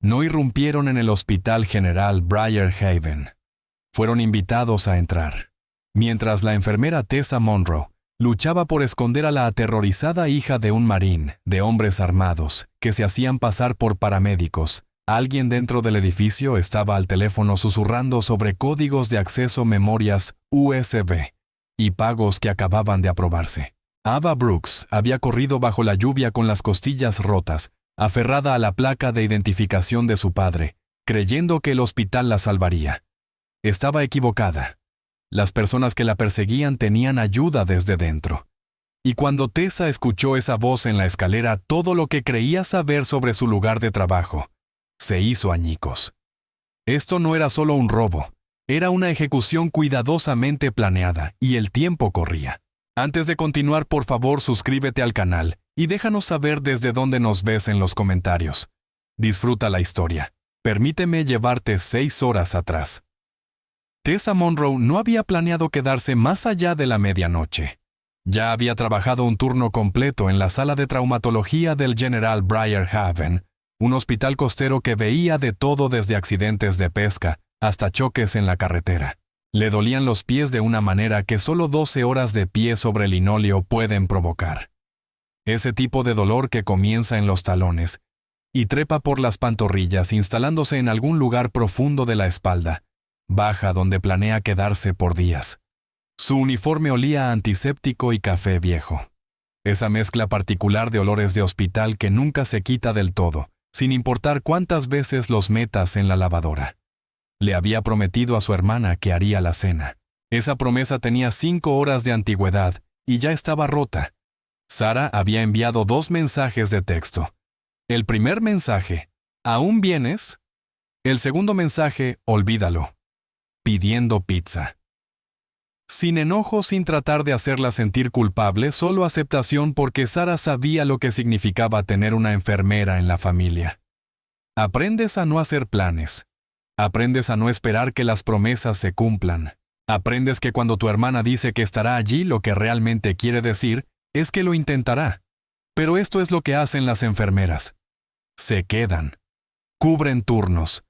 No irrumpieron en el Hospital General Briarhaven. Fueron invitados a entrar. Mientras la enfermera Tessa Monroe luchaba por esconder a la aterrorizada hija de un marín de hombres armados que se hacían pasar por paramédicos, alguien dentro del edificio estaba al teléfono susurrando sobre códigos de acceso, memorias USB y pagos que acababan de aprobarse. Ava Brooks había corrido bajo la lluvia con las costillas rotas, aferrada a la placa de identificación de su padre, creyendo que el hospital la salvaría. Estaba equivocada. Las personas que la perseguían tenían ayuda desde dentro. Y cuando Tessa escuchó esa voz en la escalera, todo lo que creía saber sobre su lugar de trabajo se hizo añicos. Esto no era solo un robo, era una ejecución cuidadosamente planeada, y el tiempo corría. Antes de continuar, por favor, suscríbete al canal y déjanos saber desde dónde nos ves en los comentarios. Disfruta la historia. Permíteme llevarte 6 horas atrás. Tessa Monroe no había planeado quedarse más allá de la medianoche. Ya había trabajado un turno completo en la sala de traumatología del General Briarhaven, un hospital costero que veía de todo desde accidentes de pesca hasta choques en la carretera. Le dolían los pies de una manera que solo 12 horas de pie sobre linóleo pueden provocar. Ese tipo de dolor que comienza en los talones y trepa por las pantorrillas instalándose en algún lugar profundo de la espalda, baja donde planea quedarse por días. Su uniforme olía a antiséptico y café viejo. Esa mezcla particular de olores de hospital que nunca se quita del todo, sin importar cuántas veces los metas en la lavadora. Le había prometido a su hermana que haría la cena. Esa promesa tenía 5 horas de antigüedad y ya estaba rota. Sara había enviado 2 mensajes de texto. El primer mensaje, ¿aún vienes? El segundo mensaje, olvídalo. Pidiendo pizza. Sin enojo, sin tratar de hacerla sentir culpable, solo aceptación porque Sara sabía lo que significaba tener una enfermera en la familia. Aprendes a no hacer planes. Aprendes a no esperar que las promesas se cumplan. Aprendes que cuando tu hermana dice que estará allí, lo que realmente quiere decir es que lo intentará. Pero esto es lo que hacen las enfermeras. Se quedan. Cubren turnos.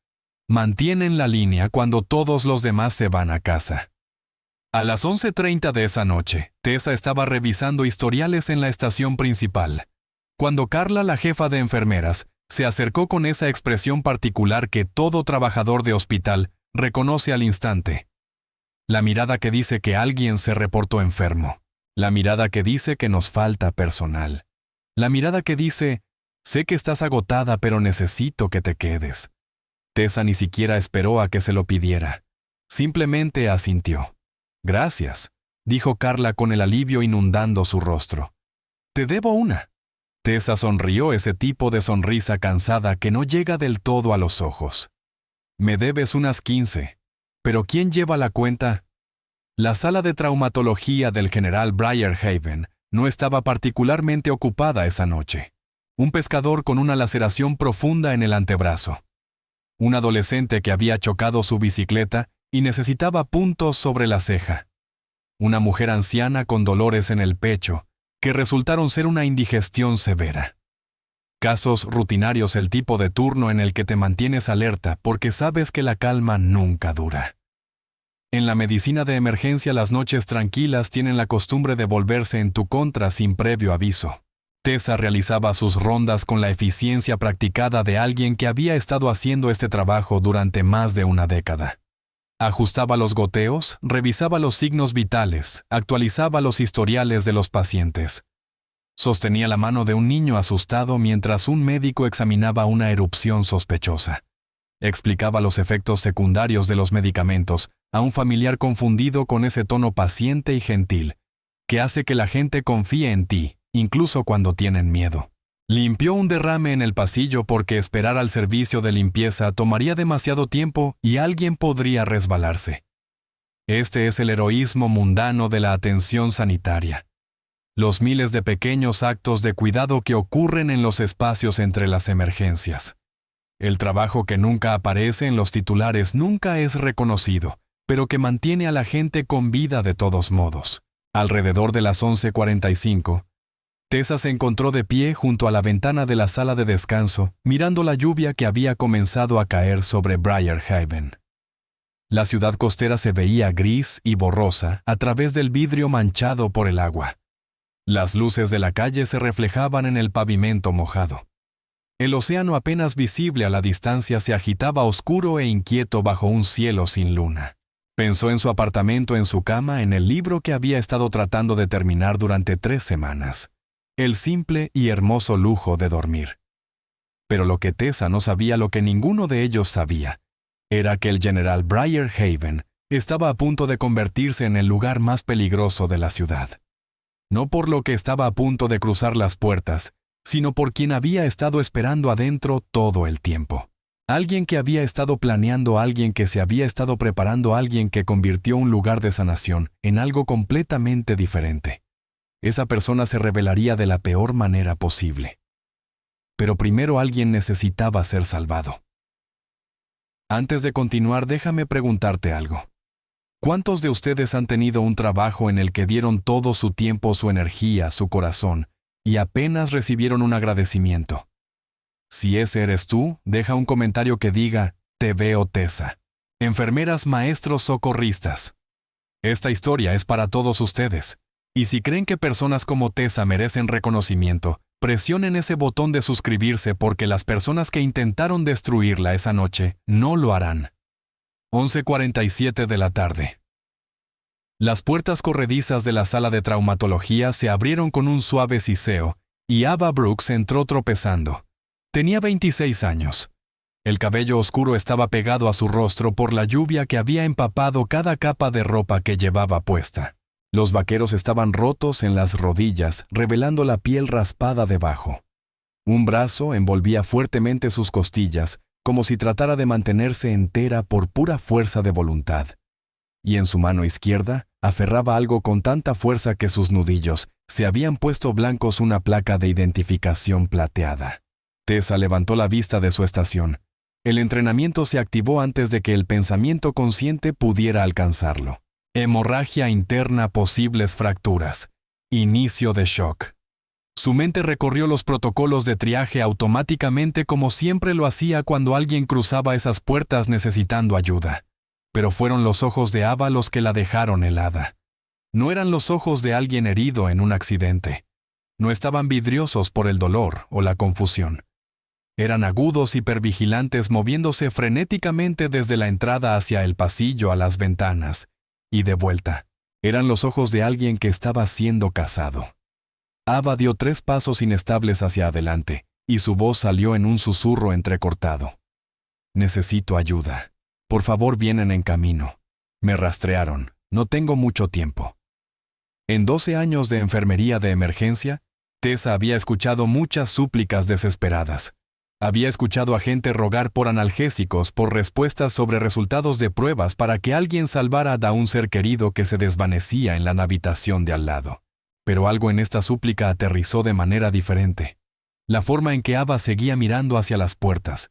Mantienen la línea cuando todos los demás se van a casa. A las 11:30 de esa noche, Tessa estaba revisando historiales en la estación principal, cuando Carla, la jefa de enfermeras, se acercó con esa expresión particular que todo trabajador de hospital reconoce al instante. La mirada que dice que alguien se reportó enfermo. La mirada que dice que nos falta personal. La mirada que dice, sé que estás agotada pero necesito que te quedes. Tessa ni siquiera esperó a que se lo pidiera. Simplemente asintió. Gracias, dijo Carla con el alivio inundando su rostro. Te debo una. Tessa sonrió, ese tipo de sonrisa cansada que no llega del todo a los ojos. Me debes unas 15. ¿Pero quién lleva la cuenta? La sala de traumatología del General Briarhaven no estaba particularmente ocupada esa noche. Un pescador con una laceración profunda en el antebrazo. Un adolescente que había chocado su bicicleta y necesitaba puntos sobre la ceja. Una mujer anciana con dolores en el pecho, que resultaron ser una indigestión severa. Casos rutinarios, el tipo de turno en el que te mantienes alerta porque sabes que la calma nunca dura. En la medicina de emergencia, las noches tranquilas tienen la costumbre de volverse en tu contra sin previo aviso. Tessa realizaba sus rondas con la eficiencia practicada de alguien que había estado haciendo este trabajo durante más de una década. Ajustaba los goteos, revisaba los signos vitales, actualizaba los historiales de los pacientes. Sostenía la mano de un niño asustado mientras un médico examinaba una erupción sospechosa. Explicaba los efectos secundarios de los medicamentos a un familiar confundido con ese tono paciente y gentil, que hace que la gente confíe en ti, incluso cuando tienen miedo. Limpió un derrame en el pasillo porque esperar al servicio de limpieza tomaría demasiado tiempo y alguien podría resbalarse. Este es el heroísmo mundano de la atención sanitaria. Los miles de pequeños actos de cuidado que ocurren en los espacios entre las emergencias. El trabajo que nunca aparece en los titulares nunca es reconocido, pero que mantiene a la gente con vida de todos modos. Alrededor de las 11:45, Tessa se encontró de pie junto a la ventana de la sala de descanso, mirando la lluvia que había comenzado a caer sobre Briarhaven. La ciudad costera se veía gris y borrosa a través del vidrio manchado por el agua. Las luces de la calle se reflejaban en el pavimento mojado. El océano apenas visible a la distancia se agitaba oscuro e inquieto bajo un cielo sin luna. Pensó en su apartamento, en su cama, en el libro que había estado tratando de terminar durante 3 semanas. El simple y hermoso lujo de dormir. Pero lo que Tessa no sabía, lo que ninguno de ellos sabía, era que el general Briarhaven estaba a punto de convertirse en el lugar más peligroso de la ciudad. No por lo que estaba a punto de cruzar las puertas, sino por quien había estado esperando adentro todo el tiempo. Alguien que había estado planeando, alguien que se había estado preparando, alguien que convirtió un lugar de sanación en algo completamente diferente. Esa persona se revelaría de la peor manera posible. Pero primero alguien necesitaba ser salvado. Antes de continuar, déjame preguntarte algo. ¿Cuántos de ustedes han tenido un trabajo en el que dieron todo su tiempo, su energía, su corazón, y apenas recibieron un agradecimiento? Si ese eres tú, deja un comentario que diga, te veo Tessa. Enfermeras, maestros, socorristas. Esta historia es para todos ustedes. Y si creen que personas como Tessa merecen reconocimiento, presionen ese botón de suscribirse porque las personas que intentaron destruirla esa noche no lo harán. 11:47 de la tarde. Las puertas corredizas de la sala de traumatología se abrieron con un suave siseo y Ava Brooks entró tropezando. Tenía 26 años. El cabello oscuro estaba pegado a su rostro por la lluvia que había empapado cada capa de ropa que llevaba puesta. Los vaqueros estaban rotos en las rodillas, revelando la piel raspada debajo. Un brazo envolvía fuertemente sus costillas, como si tratara de mantenerse entera por pura fuerza de voluntad. Y en su mano izquierda aferraba algo con tanta fuerza que sus nudillos se habían puesto blancos, una placa de identificación plateada. Tessa levantó la vista de su estación. El entrenamiento se activó antes de que el pensamiento consciente pudiera alcanzarlo. Hemorragia interna, posibles fracturas. Inicio de shock. Su mente recorrió los protocolos de triaje automáticamente como siempre lo hacía cuando alguien cruzaba esas puertas necesitando ayuda. Pero fueron los ojos de Ava los que la dejaron helada. No eran los ojos de alguien herido en un accidente. No estaban vidriosos por el dolor o la confusión. Eran agudos, hipervigilantes, moviéndose frenéticamente desde la entrada hacia el pasillo a las ventanas. Y de vuelta. Eran los ojos de alguien que estaba siendo cazado. Ava dio 3 pasos inestables hacia adelante, y su voz salió en un susurro entrecortado. Necesito ayuda. Por favor, vienen en camino. Me rastrearon. No tengo mucho tiempo. En 12 años de enfermería de emergencia, Tessa había escuchado muchas súplicas desesperadas. Había escuchado a gente rogar por analgésicos, por respuestas sobre resultados de pruebas para que alguien salvara a un ser querido que se desvanecía en la habitación de al lado. Pero algo en esta súplica aterrizó de manera diferente. La forma en que Ava seguía mirando hacia las puertas.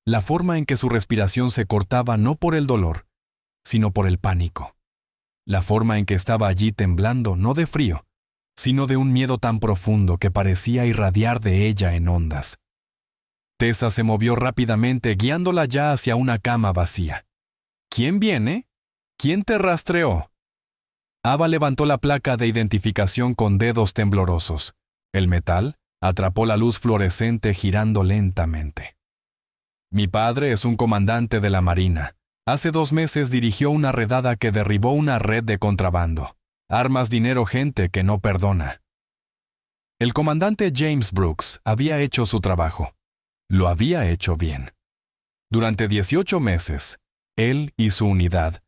La forma en que su respiración se cortaba no por el dolor, sino por el pánico. La forma en que estaba allí temblando no de frío, sino de un miedo tan profundo que parecía irradiar de ella en ondas. Tessa se movió rápidamente, guiándola ya hacia una cama vacía. ¿Quién viene? ¿Quién te rastreó? Ava levantó la placa de identificación con dedos temblorosos. El metal atrapó la luz fluorescente girando lentamente. Mi padre es un comandante de la Marina. Hace 2 meses dirigió una redada que derribó una red de contrabando. Armas, dinero, gente que no perdona. El comandante James Brooks había hecho su trabajo. Lo había hecho bien. Durante 18 meses, él y su unidad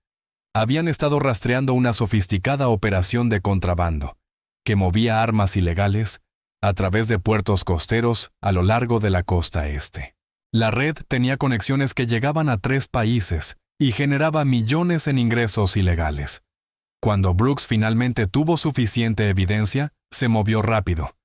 habían estado rastreando una sofisticada operación de contrabando que movía armas ilegales a través de puertos costeros a lo largo de la costa este. La red tenía conexiones que llegaban a 3 países y generaba millones en ingresos ilegales. Cuando Brooks finalmente tuvo suficiente evidencia, se movió rápido.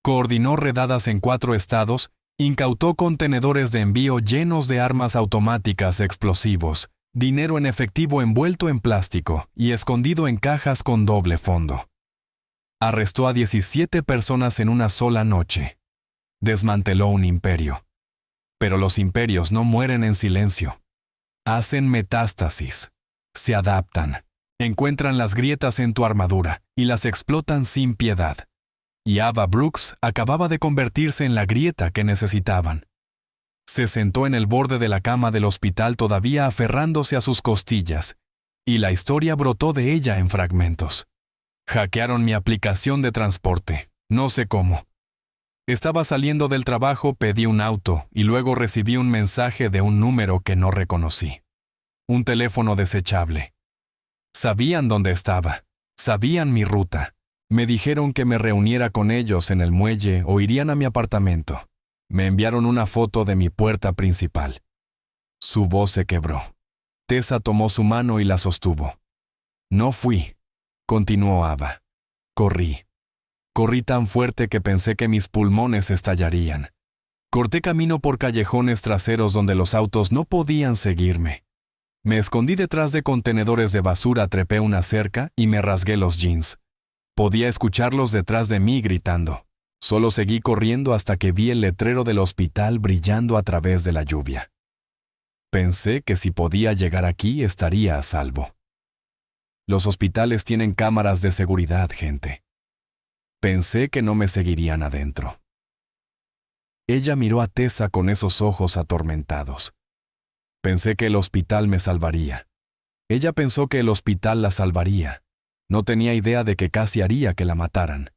Coordinó redadas en 4 estados, incautó contenedores de envío llenos de armas automáticas, explosivos, dinero en efectivo envuelto en plástico y escondido en cajas con doble fondo. Arrestó a 17 personas en una sola noche. Desmanteló un imperio. Pero los imperios no mueren en silencio. Hacen metástasis. Se adaptan. Encuentran las grietas en tu armadura y las explotan sin piedad. Y Ava Brooks acababa de convertirse en la grieta que necesitaban. Se sentó en el borde de la cama del hospital todavía aferrándose a sus costillas, y la historia brotó de ella en fragmentos. Hackearon mi aplicación de transporte, no sé cómo. Estaba saliendo del trabajo, pedí un auto y luego recibí un mensaje de un número que no reconocí. Un teléfono desechable. Sabían dónde estaba, sabían mi ruta. Me dijeron que me reuniera con ellos en el muelle o irían a mi apartamento. Me enviaron una foto de mi puerta principal. Su voz se quebró. Tessa tomó su mano y la sostuvo. No fui, continuó Ava. Corrí. Corrí tan fuerte que pensé que mis pulmones estallarían. Corté camino por callejones traseros donde los autos no podían seguirme. Me escondí detrás de contenedores de basura, trepé una cerca y me rasgué los jeans. Podía escucharlos detrás de mí gritando. Solo seguí corriendo hasta que vi el letrero del hospital brillando a través de la lluvia. Pensé que si podía llegar aquí estaría a salvo. Los hospitales tienen cámaras de seguridad, gente. Pensé que no me seguirían adentro. Ella miró a Tessa con esos ojos atormentados. Pensé que el hospital me salvaría. Ella pensó que el hospital la salvaría. No tenía idea de que casi haría que la mataran.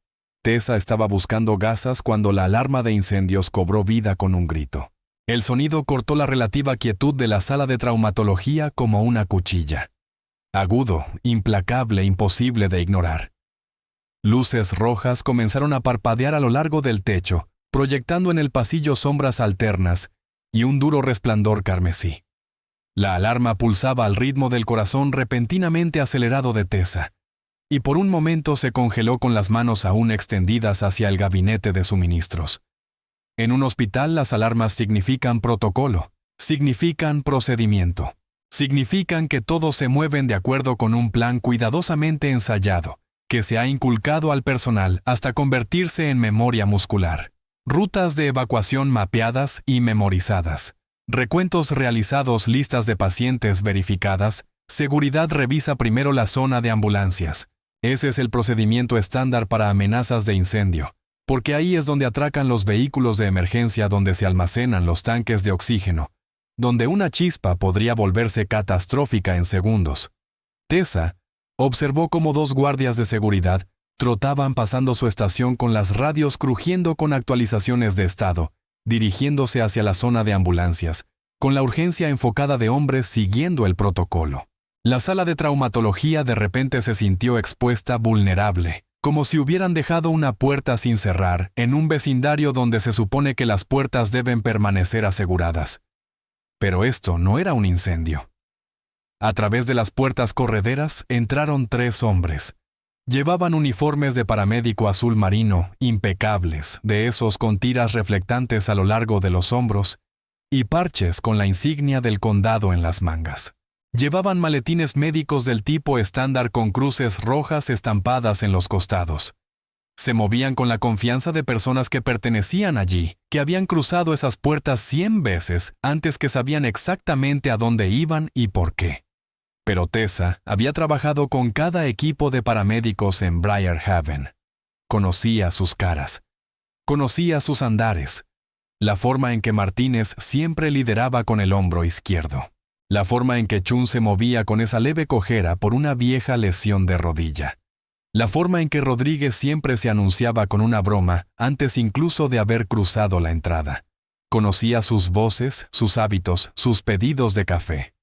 Tessa estaba buscando gasas cuando la alarma de incendios cobró vida con un grito. El sonido cortó la relativa quietud de la sala de traumatología como una cuchilla. Agudo, implacable, imposible de ignorar. Luces rojas comenzaron a parpadear a lo largo del techo, proyectando en el pasillo sombras alternas y un duro resplandor carmesí. La alarma pulsaba al ritmo del corazón repentinamente acelerado de Tessa, y por un momento se congeló con las manos aún extendidas hacia el gabinete de suministros. En un hospital las alarmas significan protocolo, significan procedimiento, significan que todos se mueven de acuerdo con un plan cuidadosamente ensayado, que se ha inculcado al personal hasta convertirse en memoria muscular. Rutas de evacuación mapeadas y memorizadas. Recuentos realizados, listas de pacientes verificadas. Seguridad revisa primero la zona de ambulancias. Ese es el procedimiento estándar para amenazas de incendio, porque ahí es donde atracan los vehículos de emergencia, donde se almacenan los tanques de oxígeno, donde una chispa podría volverse catastrófica en segundos. Tessa observó cómo 2 guardias de seguridad trotaban pasando su estación con las radios crujiendo con actualizaciones de estado, dirigiéndose hacia la zona de ambulancias, con la urgencia enfocada de hombres siguiendo el protocolo. La sala de traumatología de repente se sintió expuesta, vulnerable, como si hubieran dejado una puerta sin cerrar en un vecindario donde se supone que las puertas deben permanecer aseguradas. Pero esto no era un incendio. A través de las puertas correderas entraron 3 hombres. Llevaban uniformes de paramédico azul marino, impecables, de esos con tiras reflectantes a lo largo de los hombros, y parches con la insignia del condado en las mangas. Llevaban maletines médicos del tipo estándar con cruces rojas estampadas en los costados. Se movían con la confianza de personas que pertenecían allí, que habían cruzado esas puertas 100 veces antes que sabían exactamente a dónde iban y por qué. Pero Tessa había trabajado con cada equipo de paramédicos en Briarhaven. Conocía sus caras. Conocía sus andares. La forma en que Martínez siempre lideraba con el hombro izquierdo. La forma en que Chun se movía con esa leve cojera por una vieja lesión de rodilla. La forma en que Rodríguez siempre se anunciaba con una broma antes incluso de haber cruzado la entrada. Conocía sus voces, sus hábitos, sus pedidos de café.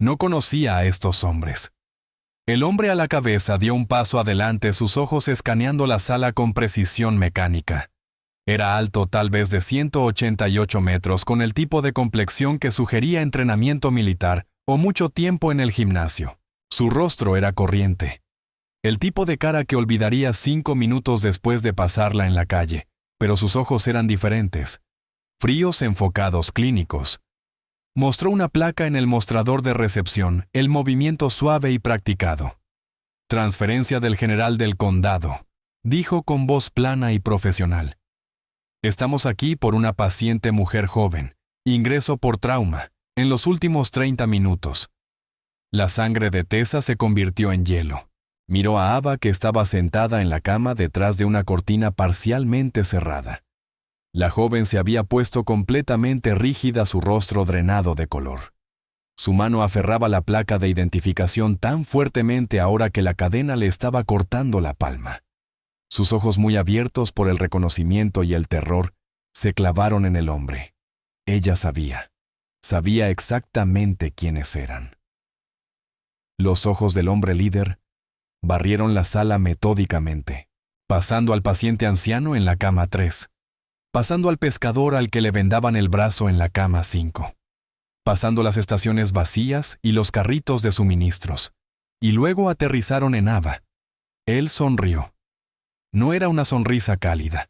No conocía a estos hombres. El hombre a la cabeza dio un paso adelante, sus ojos escaneando la sala con precisión mecánica. Era alto, tal vez de 188 metros, con el tipo de complexión que sugería entrenamiento militar o mucho tiempo en el gimnasio. Su rostro era corriente. El tipo de cara que olvidaría 5 minutos después de pasarla en la calle, pero sus ojos eran diferentes. Fríos, enfocados, clínicos. Mostró una placa en el mostrador de recepción, el movimiento suave y practicado. Transferencia del general del condado. dijo con voz plana y profesional. Estamos aquí por una paciente mujer joven, ingreso por trauma, en los últimos 30 minutos. La sangre de Tessa se convirtió en hielo. Miró a Ava, que estaba sentada en la cama detrás de una cortina parcialmente cerrada. La joven se había puesto completamente rígida, su rostro drenado de color. Su mano aferraba la placa de identificación tan fuertemente ahora que la cadena le estaba cortando la palma. Sus ojos, muy abiertos por el reconocimiento y el terror, se clavaron en el hombre. Ella sabía exactamente quiénes eran. Los ojos del hombre líder barrieron la sala metódicamente, pasando al paciente anciano en la cama 3, pasando al pescador al que le vendaban el brazo en la cama 5, pasando las estaciones vacías y los carritos de suministros, y luego aterrizaron en Ava. Él sonrió. No era una sonrisa cálida,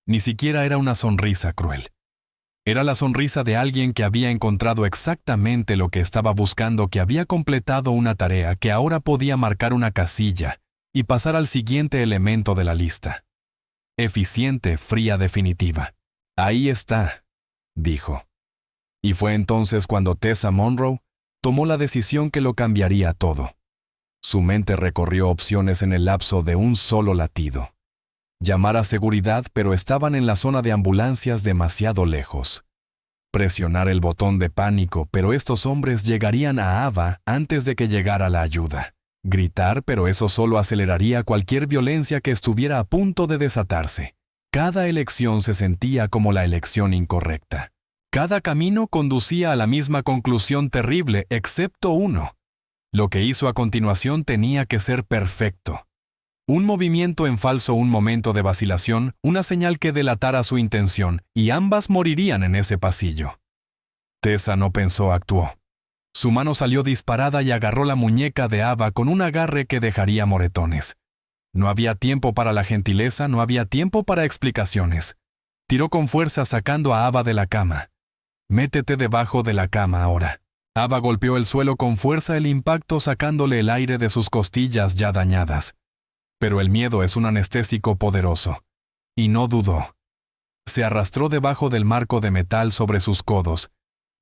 ni siquiera era una sonrisa cruel. Era la sonrisa de alguien que había encontrado exactamente lo que estaba buscando, que había completado una tarea, que ahora podía marcar una casilla y pasar al siguiente elemento de la lista. Eficiente, fría, definitiva. Ahí está, dijo. Y fue entonces cuando Tessa Monroe tomó la decisión que lo cambiaría todo. Su mente recorrió opciones en el lapso de un solo latido. Llamar a seguridad, pero estaban en la zona de ambulancias demasiado lejos. Presionar el botón de pánico, pero estos hombres llegarían a Ava antes de que llegara la ayuda. Gritar, pero eso solo aceleraría cualquier violencia que estuviera a punto de desatarse. Cada elección se sentía como la elección incorrecta. Cada camino conducía a la misma conclusión terrible, excepto uno. Lo que hizo a continuación tenía que ser perfecto. Un movimiento en falso, un momento de vacilación, una señal que delatara su intención, y ambas morirían en ese pasillo. Tessa no pensó, actuó. Su mano salió disparada y agarró la muñeca de Ava con un agarre que dejaría moretones. No había tiempo para la gentileza, no había tiempo para explicaciones. Tiró con fuerza sacando a Ava de la cama. Métete debajo de la cama ahora. Ava golpeó el suelo con fuerza, el impacto sacándole el aire de sus costillas ya dañadas. Pero el miedo es un anestésico poderoso. Y no dudó. Se arrastró debajo del marco de metal sobre sus codos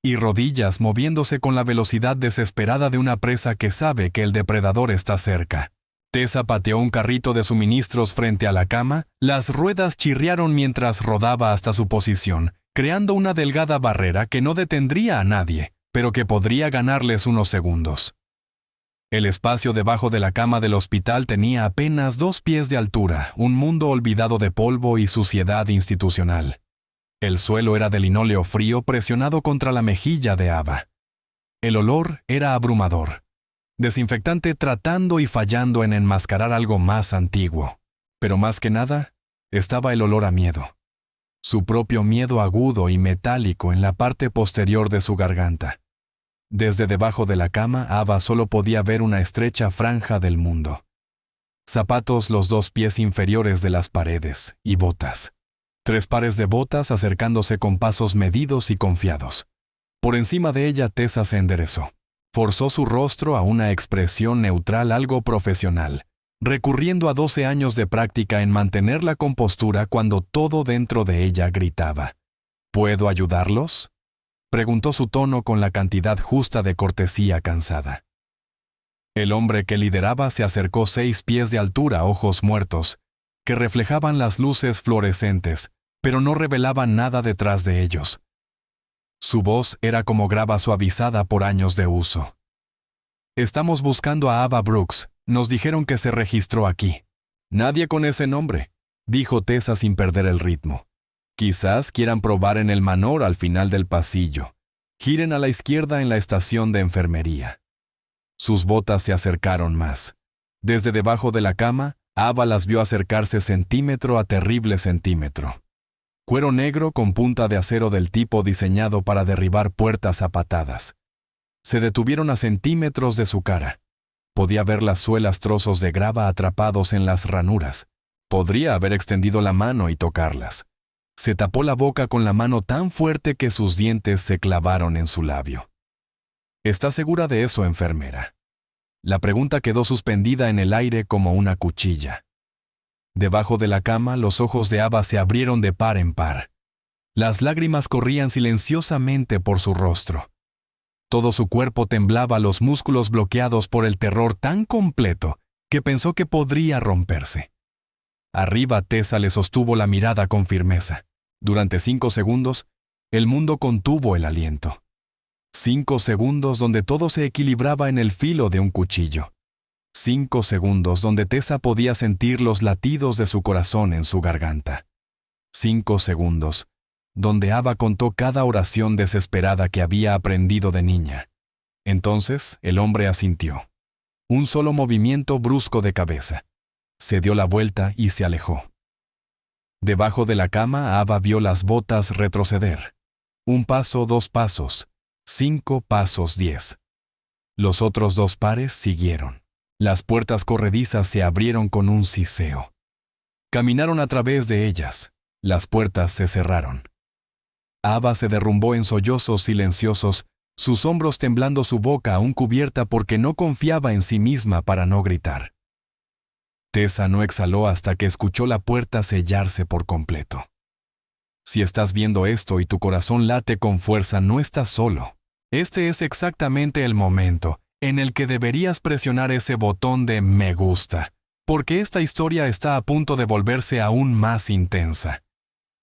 y rodillas, moviéndose con la velocidad desesperada de una presa que sabe que el depredador está cerca. Tessa pateó un carrito de suministros frente a la cama, las ruedas chirriaron mientras rodaba hasta su posición, creando una delgada barrera que no detendría a nadie, pero que podría ganarles unos segundos. El espacio debajo de la cama del hospital tenía apenas 2 pies de altura, un mundo olvidado de polvo y suciedad institucional. El suelo era de linóleo frío presionado contra la mejilla de Ava. El olor era abrumador. Desinfectante tratando y fallando en enmascarar algo más antiguo. Pero más que nada, estaba el olor a miedo. Su propio miedo agudo y metálico en la parte posterior de su garganta. Desde debajo de la cama, Ava solo podía ver una estrecha franja del mundo. Zapatos los 2 pies inferiores de las paredes, y botas. 3 pares de botas acercándose con pasos medidos y confiados. Por encima de ella, Tessa se enderezó. Forzó su rostro a una expresión neutral, algo profesional, recurriendo a 12 años de práctica en mantener la compostura cuando todo dentro de ella gritaba. ¿Puedo ayudarlos?, preguntó su tono con la cantidad justa de cortesía cansada. El hombre que lideraba se acercó 6 pies de altura, ojos muertos, que reflejaban las luces fluorescentes, pero no revelaban nada detrás de ellos. Su voz era como grava suavizada por años de uso. Estamos buscando a Ava Brooks, nos dijeron que se registró aquí. Nadie con ese nombre, dijo Tessa sin perder el ritmo. Quizás quieran probar en el Manor al final del pasillo. Giren a la izquierda en la estación de enfermería. Sus botas se acercaron más. Desde debajo de la cama, Ava las vio acercarse centímetro a terrible centímetro. Cuero negro con punta de acero del tipo diseñado para derribar puertas a patadas. Se detuvieron a centímetros de su cara. Podía ver las suelas, trozos de grava atrapados en las ranuras. Podría haber extendido la mano y tocarlas. Se tapó la boca con la mano tan fuerte que sus dientes se clavaron en su labio. ¿Está segura de eso, enfermera? La pregunta quedó suspendida en el aire como una cuchilla. Debajo de la cama, los ojos de Ava se abrieron de par en par. Las lágrimas corrían silenciosamente por su rostro. Todo su cuerpo temblaba, los músculos bloqueados por el terror tan completo que pensó que podría romperse. Arriba, Tessa le sostuvo la mirada con firmeza. Durante 5 segundos, el mundo contuvo el aliento. 5 segundos donde todo se equilibraba en el filo de un cuchillo. 5 segundos donde Tessa podía sentir los latidos de su corazón en su garganta. 5 segundos donde Ava contó cada oración desesperada que había aprendido de niña. Entonces el hombre asintió. Un solo movimiento brusco de cabeza. Se dio la vuelta y se alejó. Debajo de la cama, Ava vio las botas retroceder. 1 paso, 2 pasos, 5 pasos, 10. Los otros 2 pares siguieron. Las puertas corredizas se abrieron con un siseo. Caminaron a través de ellas. Las puertas se cerraron. Ava se derrumbó en sollozos silenciosos, sus hombros temblando, su boca aún cubierta porque no confiaba en sí misma para no gritar. Tessa no exhaló hasta que escuchó la puerta sellarse por completo. Si estás viendo esto y tu corazón late con fuerza, no estás solo. Este es exactamente el momento en el que deberías presionar ese botón de me gusta, porque esta historia está a punto de volverse aún más intensa.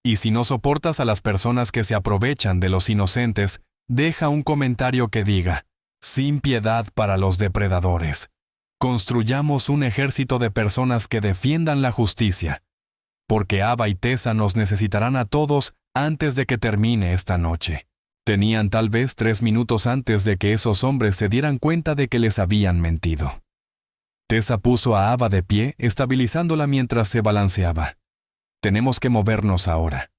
Y si no soportas a las personas que se aprovechan de los inocentes, deja un comentario que diga, sin piedad para los depredadores. Construyamos un ejército de personas que defiendan la justicia, porque Ava y Tessa nos necesitarán a todos antes de que termine esta noche. Tenían tal vez 3 minutos antes de que esos hombres se dieran cuenta de que les habían mentido. Tessa puso a Ava de pie, estabilizándola mientras se balanceaba. Tenemos que movernos ahora.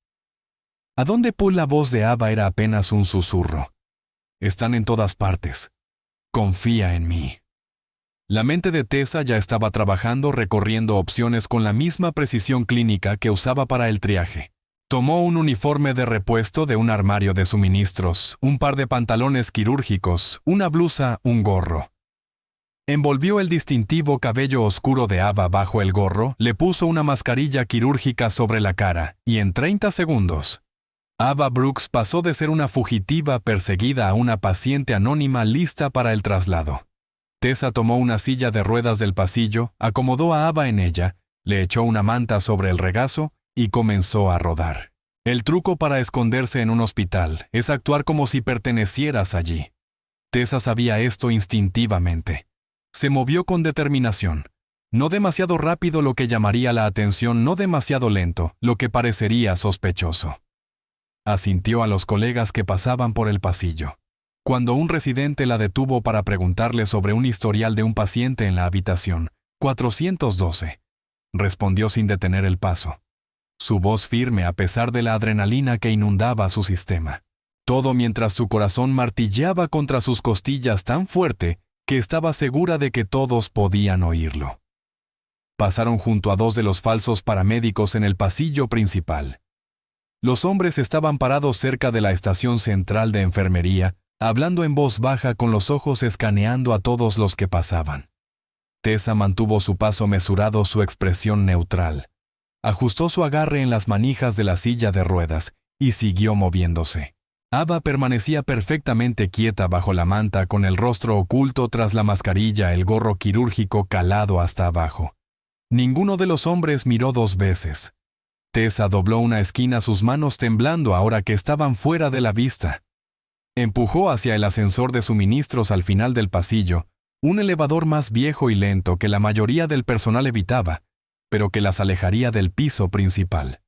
¿A dónde la voz de Ava era apenas un susurro? Están en todas partes. Confía en mí. La mente de Tessa ya estaba trabajando, recorriendo opciones con la misma precisión clínica que usaba para el triaje. Tomó un uniforme de repuesto de un armario de suministros, un par de pantalones quirúrgicos, una blusa, un gorro. Envolvió el distintivo cabello oscuro de Ava bajo el gorro, le puso una mascarilla quirúrgica sobre la cara, y en 30 segundos, Ava Brooks pasó de ser una fugitiva perseguida a una paciente anónima lista para el traslado. Tessa tomó una silla de ruedas del pasillo, acomodó a Ava en ella, le echó una manta sobre el regazo y comenzó a rodar. El truco para esconderse en un hospital es actuar como si pertenecieras allí. Tessa sabía esto instintivamente. Se movió con determinación. No demasiado rápido, lo que llamaría la atención, no demasiado lento, lo que parecería sospechoso. Asintió a los colegas que pasaban por el pasillo. Cuando un residente la detuvo para preguntarle sobre un historial de un paciente en la habitación 412, respondió sin detener el paso. Su voz firme a pesar de la adrenalina que inundaba su sistema. Todo mientras su corazón martilleaba contra sus costillas tan fuerte que estaba segura de que todos podían oírlo. Pasaron junto a 2 de los falsos paramédicos en el pasillo principal. Los hombres estaban parados cerca de la estación central de enfermería, hablando en voz baja con los ojos escaneando a todos los que pasaban. Tessa mantuvo su paso mesurado, su expresión neutral. Ajustó su agarre en las manijas de la silla de ruedas y siguió moviéndose. Ava permanecía perfectamente quieta bajo la manta, con el rostro oculto tras la mascarilla, el gorro quirúrgico calado hasta abajo. Ninguno de los hombres miró 2 veces. Tessa dobló una esquina, sus manos temblando ahora que estaban fuera de la vista. Empujó hacia el ascensor de suministros al final del pasillo, un elevador más viejo y lento que la mayoría del personal evitaba, pero que las alejaría del piso principal.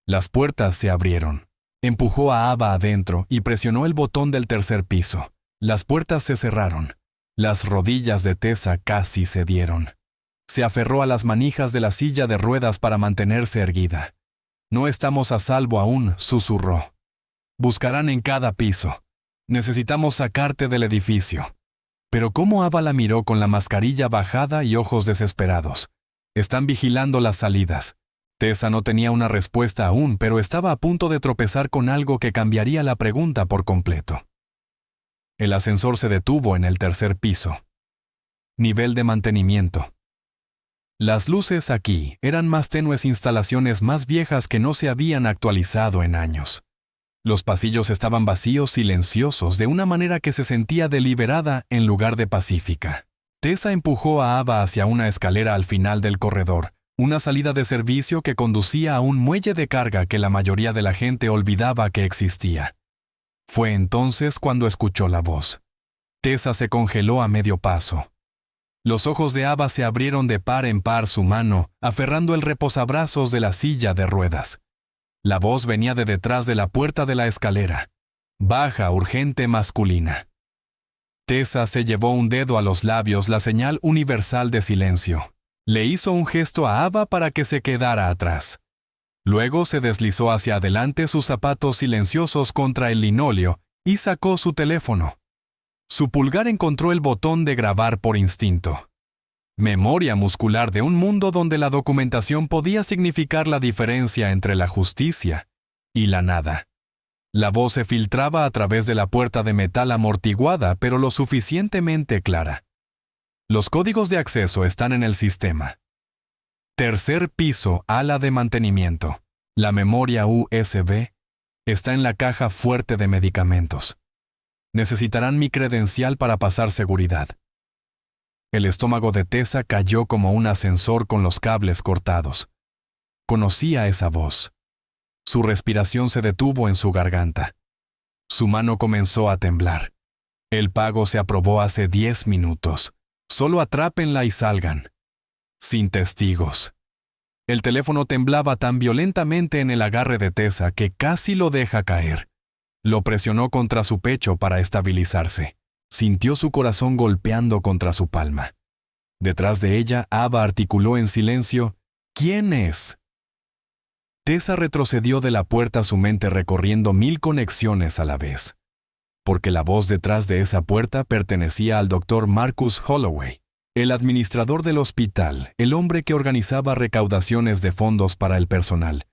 Las puertas se abrieron. Empujó a Ava adentro y presionó el botón del 3er piso. Las puertas se cerraron. Las rodillas de Tessa casi cedieron. Se aferró a las manijas de la silla de ruedas para mantenerse erguida. No estamos a salvo aún, susurró. Buscarán en cada piso. Necesitamos sacarte del edificio. Pero cómo Ava la miró con la mascarilla bajada y ojos desesperados. Están vigilando las salidas. Tessa no tenía una respuesta aún, pero estaba a punto de tropezar con algo que cambiaría la pregunta por completo. El ascensor se detuvo en el 3er piso. Nivel de mantenimiento. Las luces aquí eran más tenues instalaciones más viejas que no se habían actualizado en años. Los pasillos estaban vacíos, silenciosos, de una manera que se sentía deliberada en lugar de pacífica. Tessa empujó a Ava hacia una escalera al final del corredor, una salida de servicio que conducía a un muelle de carga que la mayoría de la gente olvidaba que existía. Fue entonces cuando escuchó la voz. Tessa se congeló a medio paso. Los ojos de Ava se abrieron de par en par su mano, aferrando el reposabrazos de la silla de ruedas. La voz venía de detrás de la puerta de la escalera. Baja, urgente, masculina. Tessa se llevó un dedo a los labios, la señal universal de silencio. Le hizo un gesto a Ava para que se quedara atrás. Luego se deslizó hacia adelante sus zapatos silenciosos contra el linóleo y sacó su teléfono. Su pulgar encontró el botón de grabar por instinto. Memoria muscular de un mundo donde la documentación podía significar la diferencia entre la justicia y la nada. La voz se filtraba a través de la puerta de metal amortiguada, pero lo suficientemente clara. Los códigos de acceso están en el sistema. Tercer piso, ala de mantenimiento. La memoria USB está en la caja fuerte de medicamentos. Necesitarán mi credencial para pasar seguridad. El estómago de Tessa cayó como un ascensor con los cables cortados. Conocía esa voz. Su respiración se detuvo en su garganta. Su mano comenzó a temblar. El pago se aprobó hace 10 minutos. Solo atrápenla y salgan. Sin testigos. El teléfono temblaba tan violentamente en el agarre de Tessa que casi lo deja caer. Lo presionó contra su pecho para estabilizarse. Sintió su corazón golpeando contra su palma. Detrás de ella, Ava articuló en silencio, «¿Quién es?». Tessa retrocedió de la puerta, su mente recorriendo 1000 conexiones a la vez. Porque la voz detrás de esa puerta pertenecía al Dr. Marcus Holloway, el administrador del hospital, el hombre que organizaba recaudaciones de fondos para el personal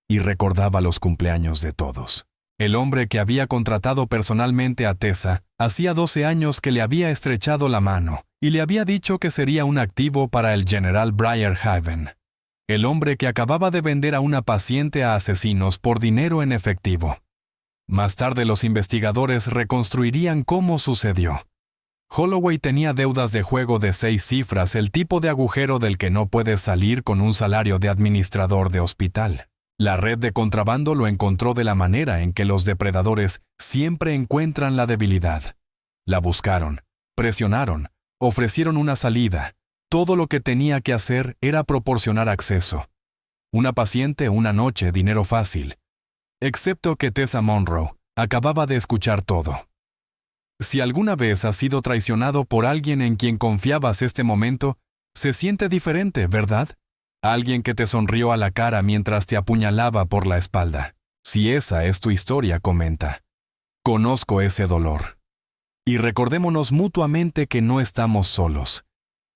y recordaba los cumpleaños de todos. El hombre que había contratado personalmente a Tessa hacía 12 años que le había estrechado la mano y le había dicho que sería un activo para el General Briarhaven. El hombre que acababa de vender a una paciente a asesinos por dinero en efectivo. Más tarde los investigadores reconstruirían cómo sucedió. Holloway tenía deudas de juego de 6 cifras, el tipo de agujero del que no puedes salir con un salario de administrador de hospital. La red de contrabando lo encontró de la manera en que los depredadores siempre encuentran la debilidad. La buscaron, presionaron, ofrecieron una salida. Todo lo que tenía que hacer era proporcionar acceso. Una paciente, una noche, dinero fácil. Excepto que Tessa Monroe acababa de escuchar todo. Si alguna vez has sido traicionado por alguien en quien confiabas, este momento se siente diferente, ¿verdad? Alguien que te sonrió a la cara mientras te apuñalaba por la espalda. Si esa es tu historia, comenta. Conozco ese dolor. Y recordémonos mutuamente que no estamos solos.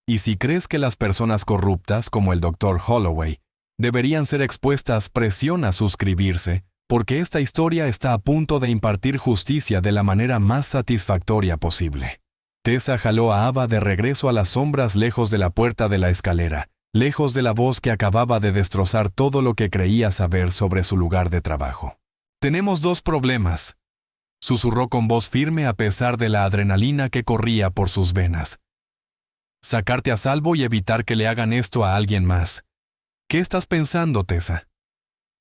Y si crees que las personas corruptas, como el Dr. Holloway, deberían ser expuestas, presiona suscribirse, porque esta historia está a punto de impartir justicia de la manera más satisfactoria posible. Tessa jaló a Ava de regreso a las sombras, lejos de la puerta de la escalera, lejos de la voz que acababa de destrozar todo lo que creía saber sobre su lugar de trabajo. «Tenemos 2 problemas», susurró con voz firme a pesar de la adrenalina que corría por sus venas. «Sacarte a salvo y evitar que le hagan esto a alguien más. ¿Qué estás pensando, Tessa?».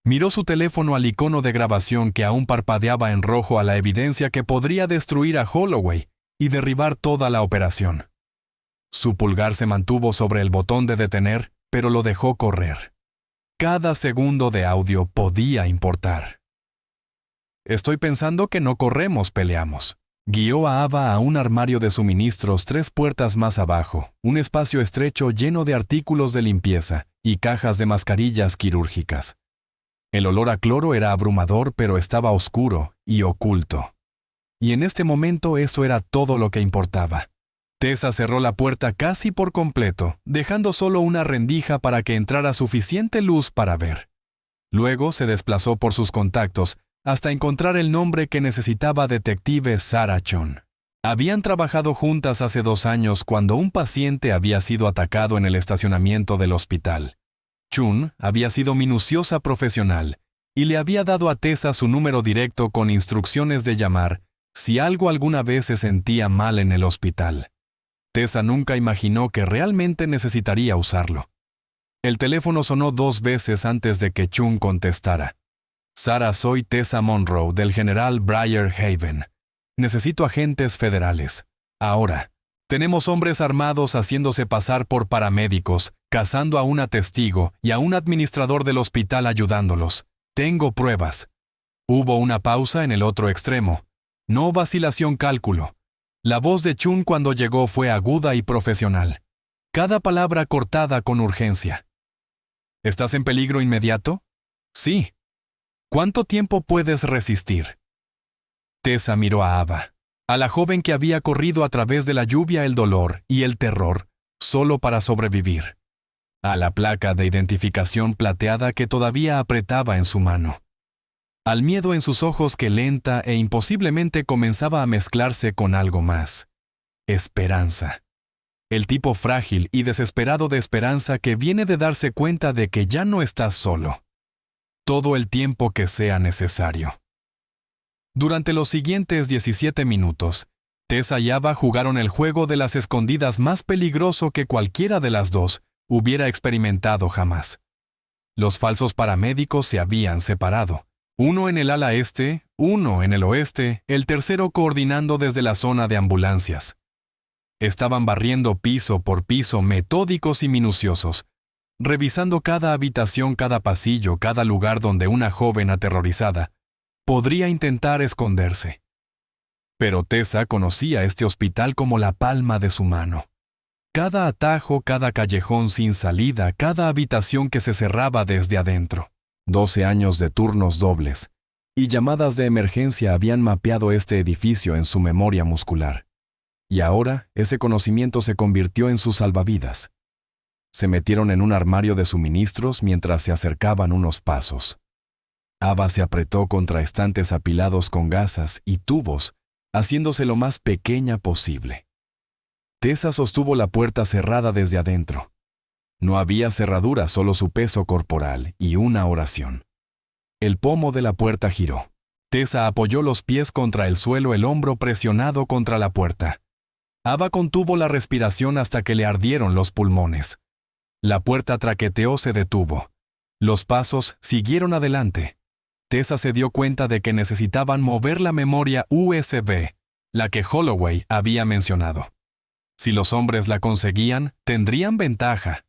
Miró su teléfono al icono de grabación que aún parpadeaba en rojo, a la evidencia que podría destruir a Holloway y derribar toda la operación. Su pulgar se mantuvo sobre el botón de detener, pero lo dejó correr. Cada segundo de audio podía importar. «Estoy pensando que no corremos, peleamos». Guió a Ava a un armario de suministros 3 puertas más abajo, un espacio estrecho lleno de artículos de limpieza y cajas de mascarillas quirúrgicas. El olor a cloro era abrumador, pero estaba oscuro y oculto. Y en este momento eso era todo lo que importaba. Tessa cerró la puerta casi por completo, dejando solo una rendija para que entrara suficiente luz para ver. Luego se desplazó por sus contactos hasta encontrar el nombre que necesitaba: Detective Sarah Chon. Habían trabajado juntas hace 2 años cuando un paciente había sido atacado en el estacionamiento del hospital. Chun había sido minuciosa profesional y le había dado a Tessa su número directo con instrucciones de llamar si algo alguna vez se sentía mal en el hospital. Tessa nunca imaginó que realmente necesitaría usarlo. El teléfono sonó 2 veces antes de que Chun contestara. Sara, soy Tessa Monroe, del general Briar Haven. Necesito agentes federales. Ahora. Tenemos hombres armados haciéndose pasar por paramédicos, cazando a una testigo y a un administrador del hospital ayudándolos. Tengo pruebas. Hubo una pausa en el otro extremo. No vacilación cálculo. La voz de Chun cuando llegó fue aguda y profesional. Cada palabra cortada con urgencia. ¿Estás en peligro inmediato? Sí. ¿Cuánto tiempo puedes resistir? Tessa miró a Ava, a la joven que había corrido a través de la lluvia, el dolor y el terror, solo para sobrevivir. A la placa de identificación plateada que todavía apretaba en su mano. Al miedo en sus ojos que lenta e imposiblemente comenzaba a mezclarse con algo más. Esperanza. El tipo frágil y desesperado de esperanza que viene de darse cuenta de que ya no estás solo. Todo el tiempo que sea necesario. Durante los siguientes 17 minutos, Tessa y Ava jugaron el juego de las escondidas más peligroso que cualquiera de las dos hubiera experimentado jamás. Los falsos paramédicos se habían separado. Uno en el ala este, uno en el oeste, el tercero coordinando desde la zona de ambulancias. Estaban barriendo piso por piso, metódicos y minuciosos, revisando cada habitación, cada pasillo, cada lugar donde una joven aterrorizada podría intentar esconderse. Pero Tessa conocía este hospital como la palma de su mano. Cada atajo, cada callejón sin salida, cada habitación que se cerraba desde adentro. 12 años de turnos dobles y llamadas de emergencia habían mapeado este edificio en su memoria muscular. Y ahora ese conocimiento se convirtió en sus salvavidas. Se metieron en un armario de suministros mientras se acercaban unos pasos. Ava se apretó contra estantes apilados con gasas y tubos, haciéndose lo más pequeña posible. Tessa sostuvo la puerta cerrada desde adentro. No había cerradura, solo su peso corporal y una oración. El pomo de la puerta giró. Tessa apoyó los pies contra el suelo, el hombro presionado contra la puerta. Ava contuvo la respiración hasta que le ardieron los pulmones. La puerta traqueteó, se detuvo. Los pasos siguieron adelante. Tessa se dio cuenta de que necesitaban mover la memoria USB, la que Holloway había mencionado. Si los hombres la conseguían, tendrían ventaja.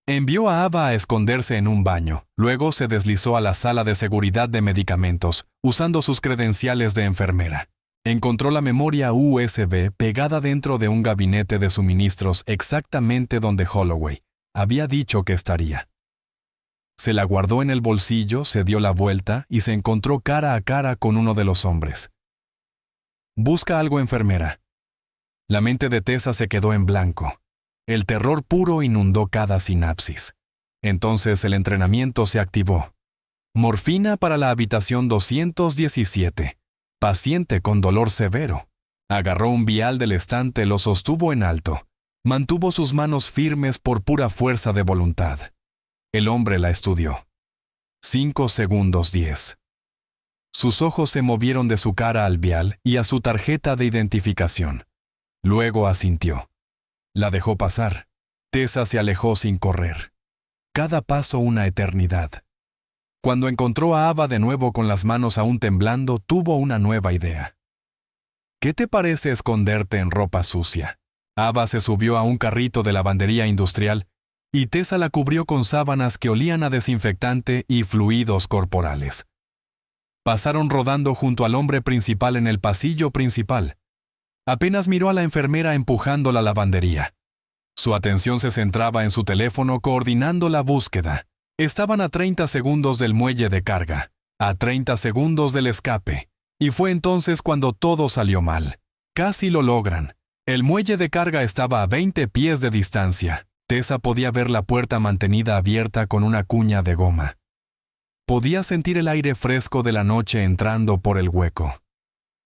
Envió a Ava a esconderse en un baño, luego se deslizó a la sala de seguridad de medicamentos, usando sus credenciales de enfermera. Encontró la memoria USB pegada dentro de un gabinete de suministros exactamente donde Holloway había dicho que estaría. Se la guardó en el bolsillo, se dio la vuelta y se encontró cara a cara con uno de los hombres. «Busca algo, enfermera». La mente de Tessa se quedó en blanco. El terror puro inundó cada sinapsis. Entonces el entrenamiento se activó. Morfina para la habitación 217. Paciente con dolor severo. Agarró un vial del estante, lo sostuvo en alto. Mantuvo sus manos firmes por pura fuerza de voluntad. El hombre la estudió. 5 segundos 10. Sus ojos se movieron de su cara al vial y a su tarjeta de identificación. Luego asintió. La dejó pasar. Tessa se alejó sin correr. Cada paso una eternidad. Cuando encontró a Ava de nuevo con las manos aún temblando, tuvo una nueva idea. ¿Qué te parece esconderte en ropa sucia? Ava se subió a un carrito de lavandería industrial y Tessa la cubrió con sábanas que olían a desinfectante y fluidos corporales. Pasaron rodando junto al hombre principal en el pasillo principal. Apenas miró a la enfermera empujando la lavandería. Su atención se centraba en su teléfono coordinando la búsqueda. Estaban a 30 segundos del muelle de carga, a 30 segundos del escape, y fue entonces cuando todo salió mal. Casi lo logran. El muelle de carga estaba a 20 pies de distancia. Tessa podía ver la puerta mantenida abierta con una cuña de goma. Podía sentir el aire fresco de la noche entrando por el hueco.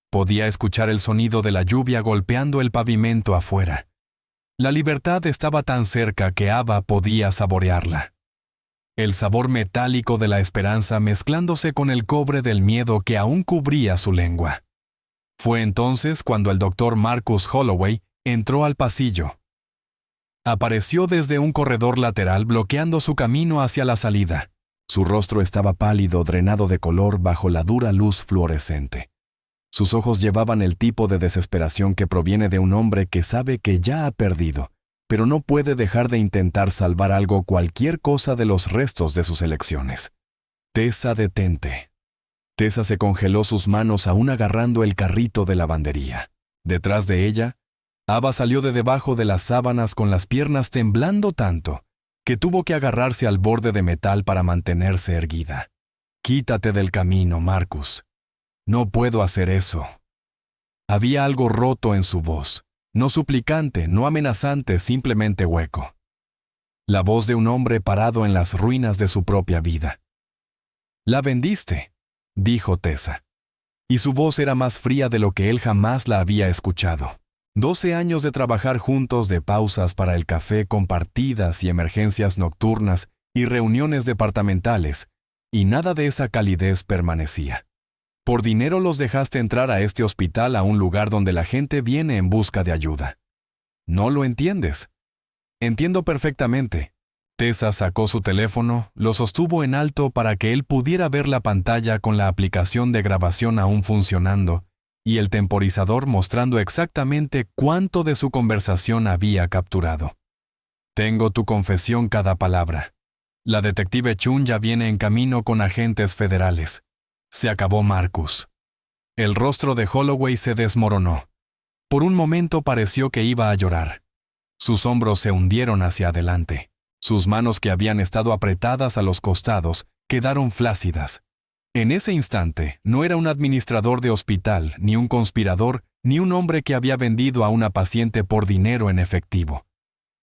Podía escuchar el sonido de la lluvia golpeando el pavimento afuera. La libertad estaba tan cerca que Ava podía saborearla. El sabor metálico de la esperanza mezclándose con el cobre del miedo que aún cubría su lengua. Fue entonces cuando el doctor Marcus Holloway entró al pasillo. Apareció desde un corredor lateral bloqueando su camino hacia la salida. Su rostro estaba pálido, drenado de color bajo la dura luz fluorescente. Sus ojos llevaban el tipo de desesperación que proviene de un hombre que sabe que ya ha perdido, pero no puede dejar de intentar salvar algo, cualquier cosa de los restos de sus elecciones. Tessa, detente. Tessa se congeló sus manos aún agarrando el carrito de lavandería. Detrás de ella, Ava salió de debajo de las sábanas con las piernas temblando tanto que tuvo que agarrarse al borde de metal para mantenerse erguida. «Quítate del camino, Marcus. No puedo hacer eso». Había algo roto en su voz, no suplicante, no amenazante, simplemente hueco. La voz de un hombre parado en las ruinas de su propia vida. «La vendiste», dijo Tessa. Y su voz era más fría de lo que él jamás la había escuchado. 12 años de trabajar juntos, de pausas para el café compartidas y emergencias nocturnas y reuniones departamentales, y nada de esa calidez permanecía. Por dinero los dejaste entrar a este hospital, a un lugar donde la gente viene en busca de ayuda. ¿No lo entiendes? Entiendo perfectamente. Tessa sacó su teléfono, lo sostuvo en alto para que él pudiera ver la pantalla con la aplicación de grabación aún funcionando y el temporizador mostrando exactamente cuánto de su conversación había capturado. Tengo tu confesión cada palabra. La detective Chun ya viene en camino con agentes federales. Se acabó, Marcus. El rostro de Holloway se desmoronó. Por un momento pareció que iba a llorar. Sus hombros se hundieron hacia adelante. Sus manos, que habían estado apretadas a los costados, quedaron flácidas. En ese instante, no era un administrador de hospital, ni un conspirador, ni un hombre que había vendido a una paciente por dinero en efectivo.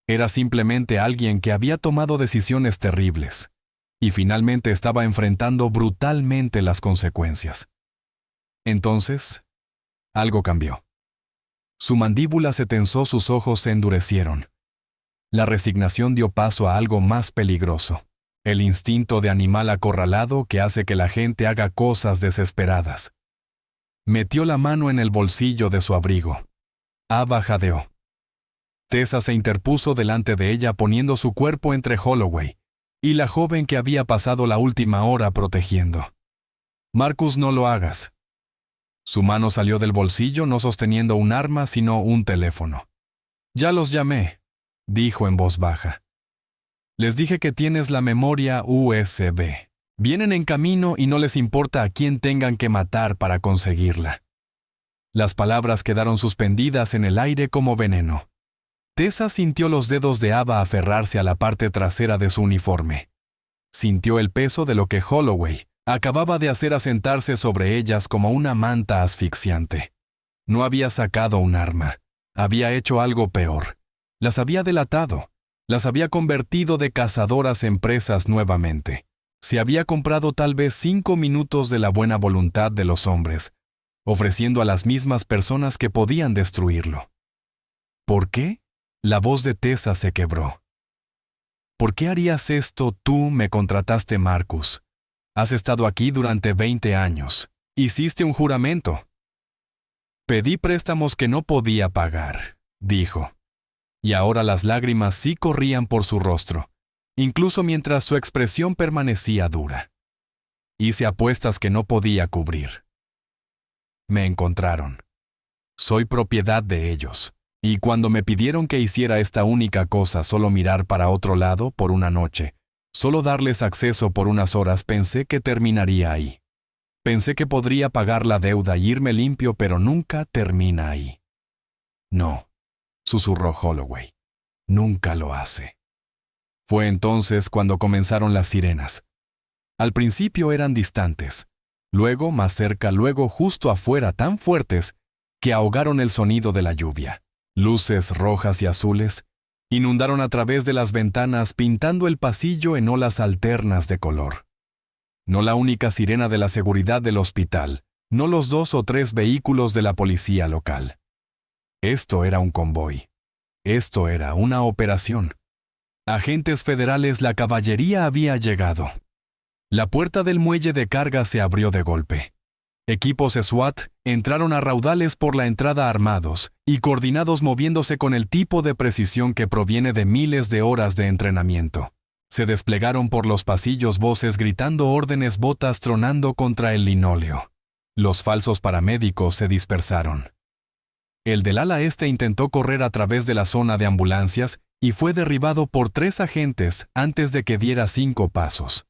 Era simplemente alguien que había tomado decisiones terribles, y finalmente estaba enfrentando brutalmente las consecuencias. Entonces, algo cambió. Su mandíbula se tensó, sus ojos se endurecieron. La resignación dio paso a algo más peligroso. El instinto de animal acorralado que hace que la gente haga cosas desesperadas. Metió la mano en el bolsillo de su abrigo. Ava jadeó. Tessa se interpuso delante de ella, poniendo su cuerpo entre Holloway y la joven que había pasado la última hora protegiendo. «Marcus, no lo hagas». Su mano salió del bolsillo, no sosteniendo un arma, sino un teléfono. «Ya los llamé», dijo en voz baja. «Les dije que tienes la memoria USB. Vienen en camino y no les importa a quién tengan que matar para conseguirla». Las palabras quedaron suspendidas en el aire como veneno. Tessa sintió los dedos de Ava aferrarse a la parte trasera de su uniforme. Sintió el peso de lo que Holloway acababa de hacer asentarse sobre ellas como una manta asfixiante. No había sacado un arma. Había hecho algo peor. Las había delatado. Las había convertido de cazadoras en presas nuevamente. Se había comprado tal vez 5 minutos de la buena voluntad de los hombres, ofreciendo a las mismas personas que podían destruirlo. ¿Por qué? La voz de Tessa se quebró. ¿Por qué harías esto? Tú me contrataste, Marcus. Has estado aquí durante 20 años. Hiciste un juramento. Pedí préstamos que no podía pagar, dijo. Y ahora las lágrimas sí corrían por su rostro, incluso mientras su expresión permanecía dura. Hice apuestas que no podía cubrir. Me encontraron. Soy propiedad de ellos. Y cuando me pidieron que hiciera esta única cosa, solo mirar para otro lado por una noche, solo darles acceso por unas horas, pensé que terminaría ahí. Pensé que podría pagar la deuda y irme limpio, pero nunca termina ahí. No, susurró Holloway. Nunca lo hace. Fue entonces cuando comenzaron las sirenas. Al principio eran distantes, luego más cerca, luego justo afuera, tan fuertes que ahogaron el sonido de la lluvia. Luces rojas y azules inundaron a través de las ventanas, pintando el pasillo en olas alternas de color. No la única sirena de la seguridad del hospital, no los 2 o 3 vehículos de la policía local. Esto era un convoy. Esto era una operación. Agentes federales, la caballería había llegado. La puerta del muelle de carga se abrió de golpe. Equipos SWAT entraron a raudales por la entrada armados y coordinados, moviéndose con el tipo de precisión que proviene de miles de horas de entrenamiento. Se desplegaron por los pasillos, voces gritando órdenes, botas tronando contra el linóleo. Los falsos paramédicos se dispersaron. El del ala este intentó correr a través de la zona de ambulancias y fue derribado por 3 agentes antes de que diera 5 pasos.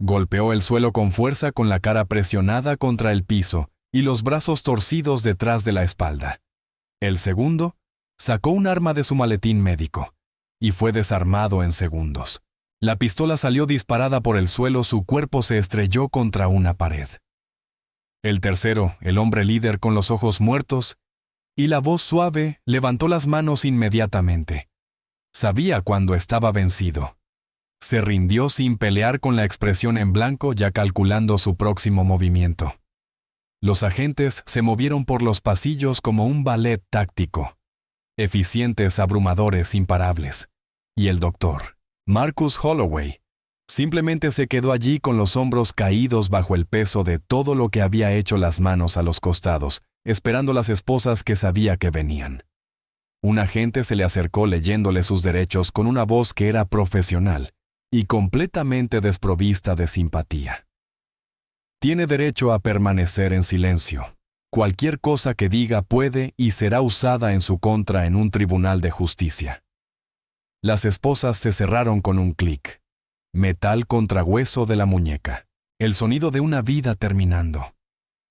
Golpeó el suelo con fuerza, con la cara presionada contra el piso y los brazos torcidos detrás de la espalda. El segundo sacó un arma de su maletín médico y fue desarmado en segundos. La pistola salió disparada por el suelo, su cuerpo se estrelló contra una pared. El tercero, el hombre líder con los ojos muertos y la voz suave, levantó las manos inmediatamente. Sabía cuando estaba vencido. Se rindió sin pelear, con la expresión en blanco, ya calculando su próximo movimiento. Los agentes se movieron por los pasillos como un ballet táctico. Eficientes, abrumadores, imparables. Y el doctor, Marcus Holloway, simplemente se quedó allí con los hombros caídos bajo el peso de todo lo que había hecho, las manos a los costados, esperando las esposas que sabía que venían. Un agente se le acercó leyéndole sus derechos con una voz que era profesional y completamente desprovista de simpatía. Tiene derecho a permanecer en silencio. Cualquier cosa que diga puede y será usada en su contra en un tribunal de justicia. Las esposas se cerraron con un clic. Metal contra hueso de la muñeca. El sonido de una vida terminando.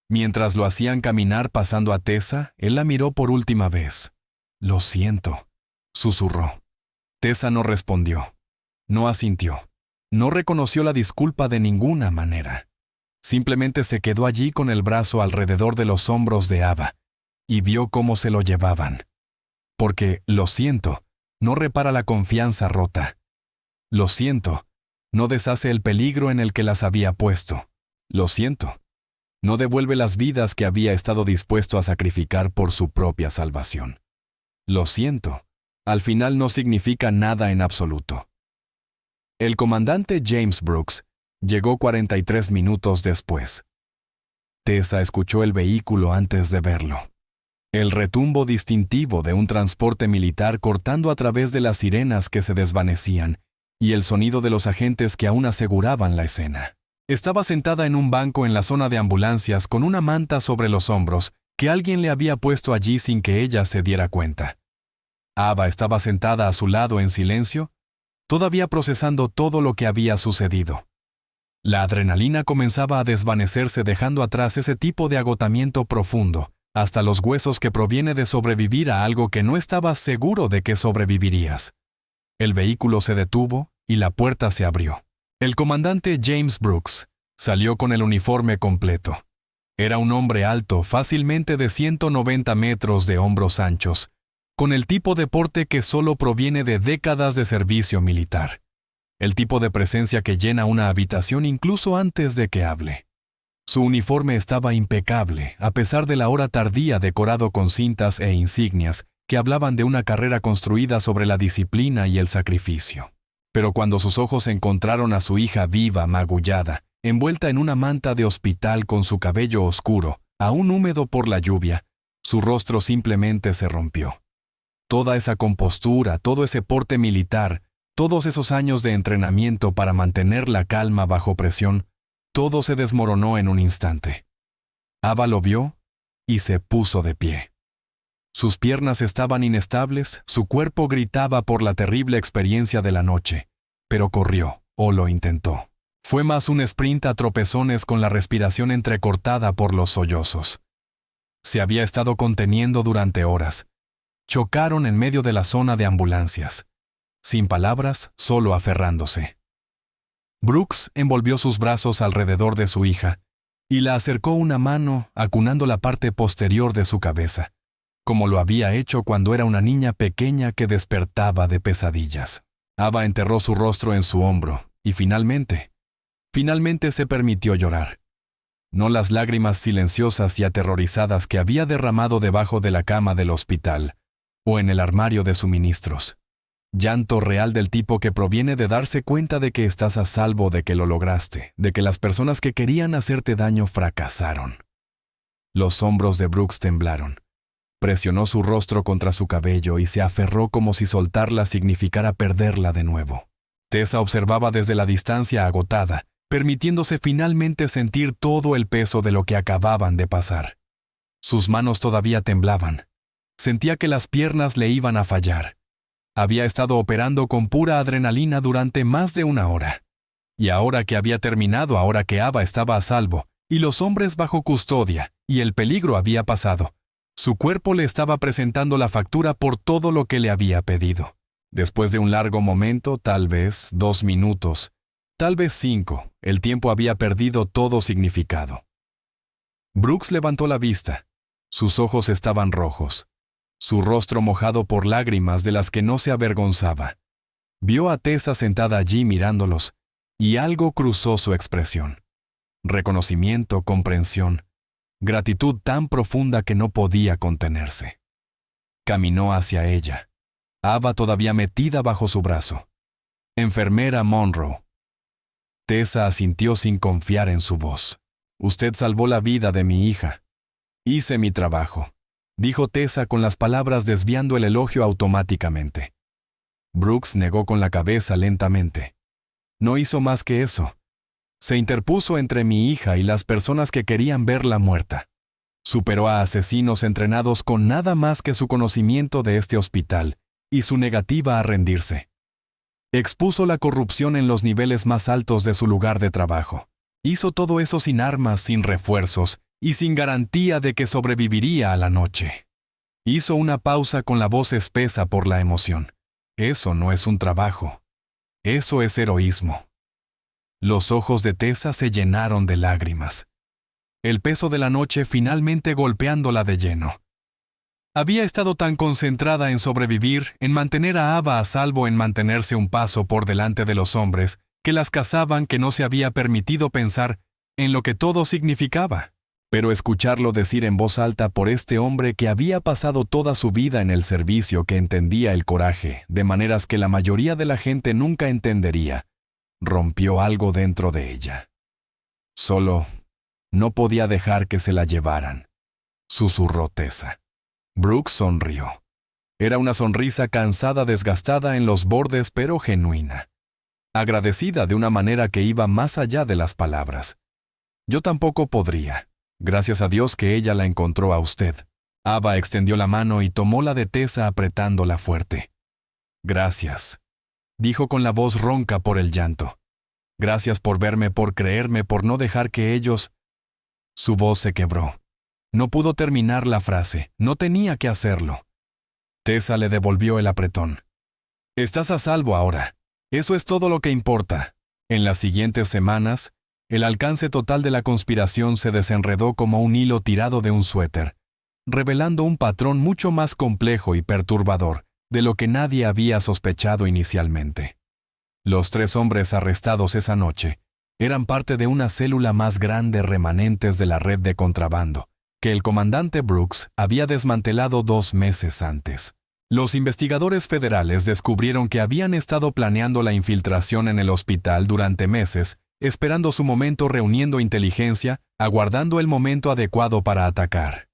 Mientras lo hacían caminar pasando a Tessa, él la miró por última vez. «Lo siento», susurró. Tessa no respondió. No asintió. No reconoció la disculpa de ninguna manera. Simplemente se quedó allí con el brazo alrededor de los hombros de Ava y vio cómo se lo llevaban. Porque «lo siento» no repara la confianza rota. «Lo siento» no deshace el peligro en el que las había puesto. «Lo siento» no devuelve las vidas que había estado dispuesto a sacrificar por su propia salvación. «Lo siento» al final no significa nada en absoluto. El comandante James Brooks llegó 43 minutos después. Tessa escuchó el vehículo antes de verlo. El retumbo distintivo de un transporte militar cortando a través de las sirenas que se desvanecían y el sonido de los agentes que aún aseguraban la escena. Estaba sentada en un banco en la zona de ambulancias con una manta sobre los hombros que alguien le había puesto allí sin que ella se diera cuenta. Ava estaba sentada a su lado en silencio, todavía procesando todo lo que había sucedido. La adrenalina comenzaba a desvanecerse, dejando atrás ese tipo de agotamiento profundo, hasta los huesos, que proviene de sobrevivir a algo que no estabas seguro de que sobrevivirías. El vehículo se detuvo y la puerta se abrió. El comandante James Brooks salió con el uniforme completo. Era un hombre alto, fácilmente de 190 metros de hombros anchos, con el tipo de porte que solo proviene de décadas de servicio militar. El tipo de presencia que llena una habitación incluso antes de que hable. Su uniforme estaba impecable, a pesar de la hora tardía, decorado con cintas e insignias que hablaban de una carrera construida sobre la disciplina y el sacrificio. Pero cuando sus ojos encontraron a su hija viva, magullada, envuelta en una manta de hospital con su cabello oscuro, aún húmedo por la lluvia, su rostro simplemente se rompió. Toda esa compostura, todo ese porte militar, todos esos años de entrenamiento para mantener la calma bajo presión, todo se desmoronó en un instante. Ava lo vio y se puso de pie. Sus piernas estaban inestables, su cuerpo gritaba por la terrible experiencia de la noche, pero corrió, o lo intentó. Fue más un sprint a tropezones, con la respiración entrecortada por los sollozos. Se había estado conteniendo durante horas. Chocaron en medio de la zona de ambulancias. Sin palabras, solo aferrándose. Brooks envolvió sus brazos alrededor de su hija y la acercó una mano, acunando la parte posterior de su cabeza, como lo había hecho cuando era una niña pequeña que despertaba de pesadillas. Ava enterró su rostro en su hombro y finalmente se permitió llorar. no las lágrimas silenciosas y aterrorizadas que había derramado debajo de la cama del hospital o en el armario de suministros. Llanto real del tipo que proviene de darse cuenta de que estás a salvo, de que lo lograste, de que las personas que querían hacerte daño fracasaron. Los hombros de Brooks temblaron. Presionó su rostro contra su cabello y se aferró como si soltarla significara perderla de nuevo. Tessa observaba desde la distancia agotada, permitiéndose finalmente sentir todo el peso de lo que acababan de pasar. Sus manos todavía temblaban. Sentía que las piernas le iban a fallar. Había estado operando con pura adrenalina durante más de una hora. Y ahora que había terminado, ahora que Ava estaba a salvo, y los hombres bajo custodia, y el peligro había pasado, su cuerpo le estaba presentando la factura por todo lo que le había pedido. Después de un largo momento, tal vez 2 minutos, tal vez 5, el tiempo había perdido todo significado. Brooks levantó la vista. Sus ojos estaban rojos, su rostro mojado por lágrimas de las que no se avergonzaba. Vio a Tessa sentada allí mirándolos, y algo cruzó su expresión. Reconocimiento, comprensión, gratitud tan profunda que no podía contenerse. Caminó hacia ella, Ava todavía metida bajo su brazo. Enfermera Monroe. Tessa asintió sin confiar en su voz. Usted salvó la vida de mi hija. Hice mi trabajo, dijo Tessa con las palabras desviando el elogio automáticamente. Brooks negó con la cabeza lentamente. No hizo más que eso. Se interpuso entre mi hija y las personas que querían verla muerta. Superó a asesinos entrenados con nada más que su conocimiento de este hospital y su negativa a rendirse. Expuso la corrupción en los niveles más altos de su lugar de trabajo. Hizo todo eso sin armas, sin refuerzos y sin garantía de que sobreviviría a la noche. Hizo una pausa con la voz espesa por la emoción. Eso no es un trabajo. Eso es heroísmo. Los ojos de Tessa se llenaron de lágrimas. El peso de la noche finalmente golpeándola de lleno. Había estado tan concentrada en sobrevivir, en mantener a Ava a salvo, en mantenerse un paso por delante de los hombres que las cazaban, que no se había permitido pensar en lo que todo significaba. Pero escucharlo decir en voz alta por este hombre que había pasado toda su vida en el servicio, que entendía el coraje, de maneras que la mayoría de la gente nunca entendería, rompió algo dentro de ella. Solo no podía dejar que se la llevaran, susurró Tessa. Brooks sonrió. Era una sonrisa cansada, desgastada en los bordes, pero genuina. Agradecida de una manera que iba más allá de las palabras. Yo tampoco podría. Gracias a Dios que ella la encontró a usted. Ava extendió la mano y tomó la de Tessa apretándola fuerte. Gracias, dijo con la voz ronca por el llanto. Gracias por verme, por creerme, por no dejar que ellos... Su voz se quebró. No pudo terminar la frase. No tenía que hacerlo. Tessa le devolvió el apretón. Estás a salvo ahora. Eso es todo lo que importa. En las siguientes semanas, el alcance total de la conspiración se desenredó como un hilo tirado de un suéter, revelando un patrón mucho más complejo y perturbador de lo que nadie había sospechado inicialmente. Los 3 hombres arrestados esa noche eran parte de una célula más grande, remanentes de la red de contrabando, que el comandante Brooks había desmantelado 2 meses antes. Los investigadores federales descubrieron que habían estado planeando la infiltración en el hospital durante meses, esperando su momento, reuniendo inteligencia, aguardando el momento adecuado para atacar.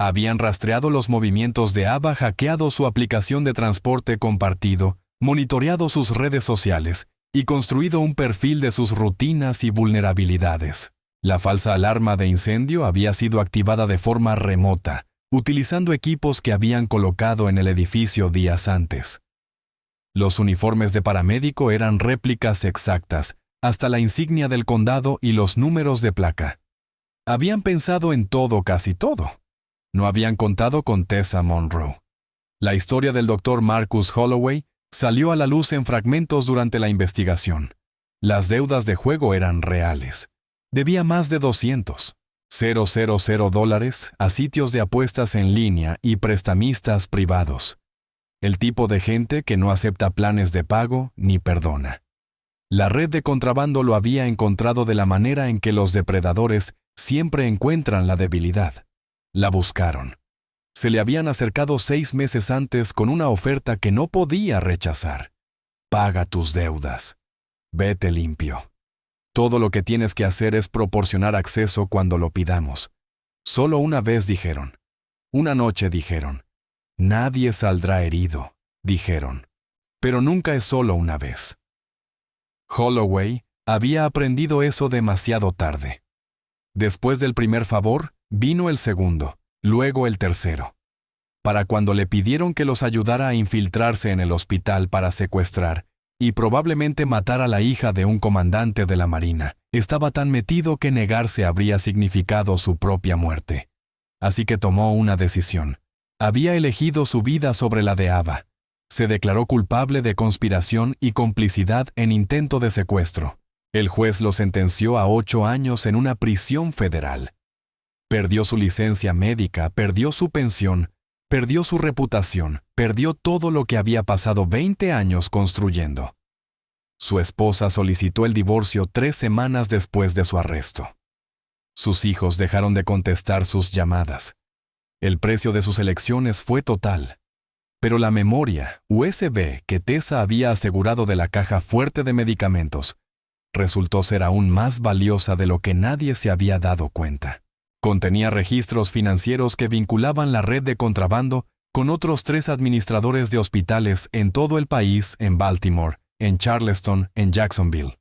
Habían rastreado los movimientos de Ava, hackeado su aplicación de transporte compartido, monitoreado sus redes sociales y construido un perfil de sus rutinas y vulnerabilidades. La falsa alarma de incendio había sido activada de forma remota, utilizando equipos que habían colocado en el edificio días antes. Los uniformes de paramédico eran réplicas exactas, hasta la insignia del condado y los números de placa. Habían pensado en todo, casi todo. No habían contado con Tessa Monroe. La historia del Dr. Marcus Holloway salió a la luz en fragmentos durante la investigación. Las deudas de juego eran reales. Debía más de $200,000 a sitios de apuestas en línea y prestamistas privados. El tipo de gente que no acepta planes de pago ni perdona. La red de contrabando lo había encontrado de la manera en que los depredadores siempre encuentran la debilidad. La buscaron. Se le habían acercado 6 meses antes con una oferta que no podía rechazar. Paga tus deudas. Vete limpio. Todo lo que tienes que hacer es proporcionar acceso cuando lo pidamos. Solo una vez dijeron. Una noche dijeron. Nadie saldrá herido, dijeron. Pero nunca es solo una vez. Holloway había aprendido eso demasiado tarde. Después del primer favor, vino el segundo, luego el tercero. Para cuando le pidieron que los ayudara a infiltrarse en el hospital para secuestrar y probablemente matar a la hija de un comandante de la Marina, estaba tan metido que negarse habría significado su propia muerte. Así que tomó una decisión. Había elegido su vida sobre la de Ava. Se declaró culpable de conspiración y complicidad en intento de secuestro. El juez lo sentenció a 8 años en una prisión federal. Perdió su licencia médica, perdió su pensión, perdió su reputación, perdió todo lo que había pasado 20 años construyendo. Su esposa solicitó el divorcio 3 semanas después de su arresto. Sus hijos dejaron de contestar sus llamadas. El precio de sus elecciones fue total. Pero la memoria USB que Tessa había asegurado de la caja fuerte de medicamentos resultó ser aún más valiosa de lo que nadie se había dado cuenta. Contenía registros financieros que vinculaban la red de contrabando con otros 3 administradores de hospitales en todo el país, en Baltimore, en Charleston, en Jacksonville.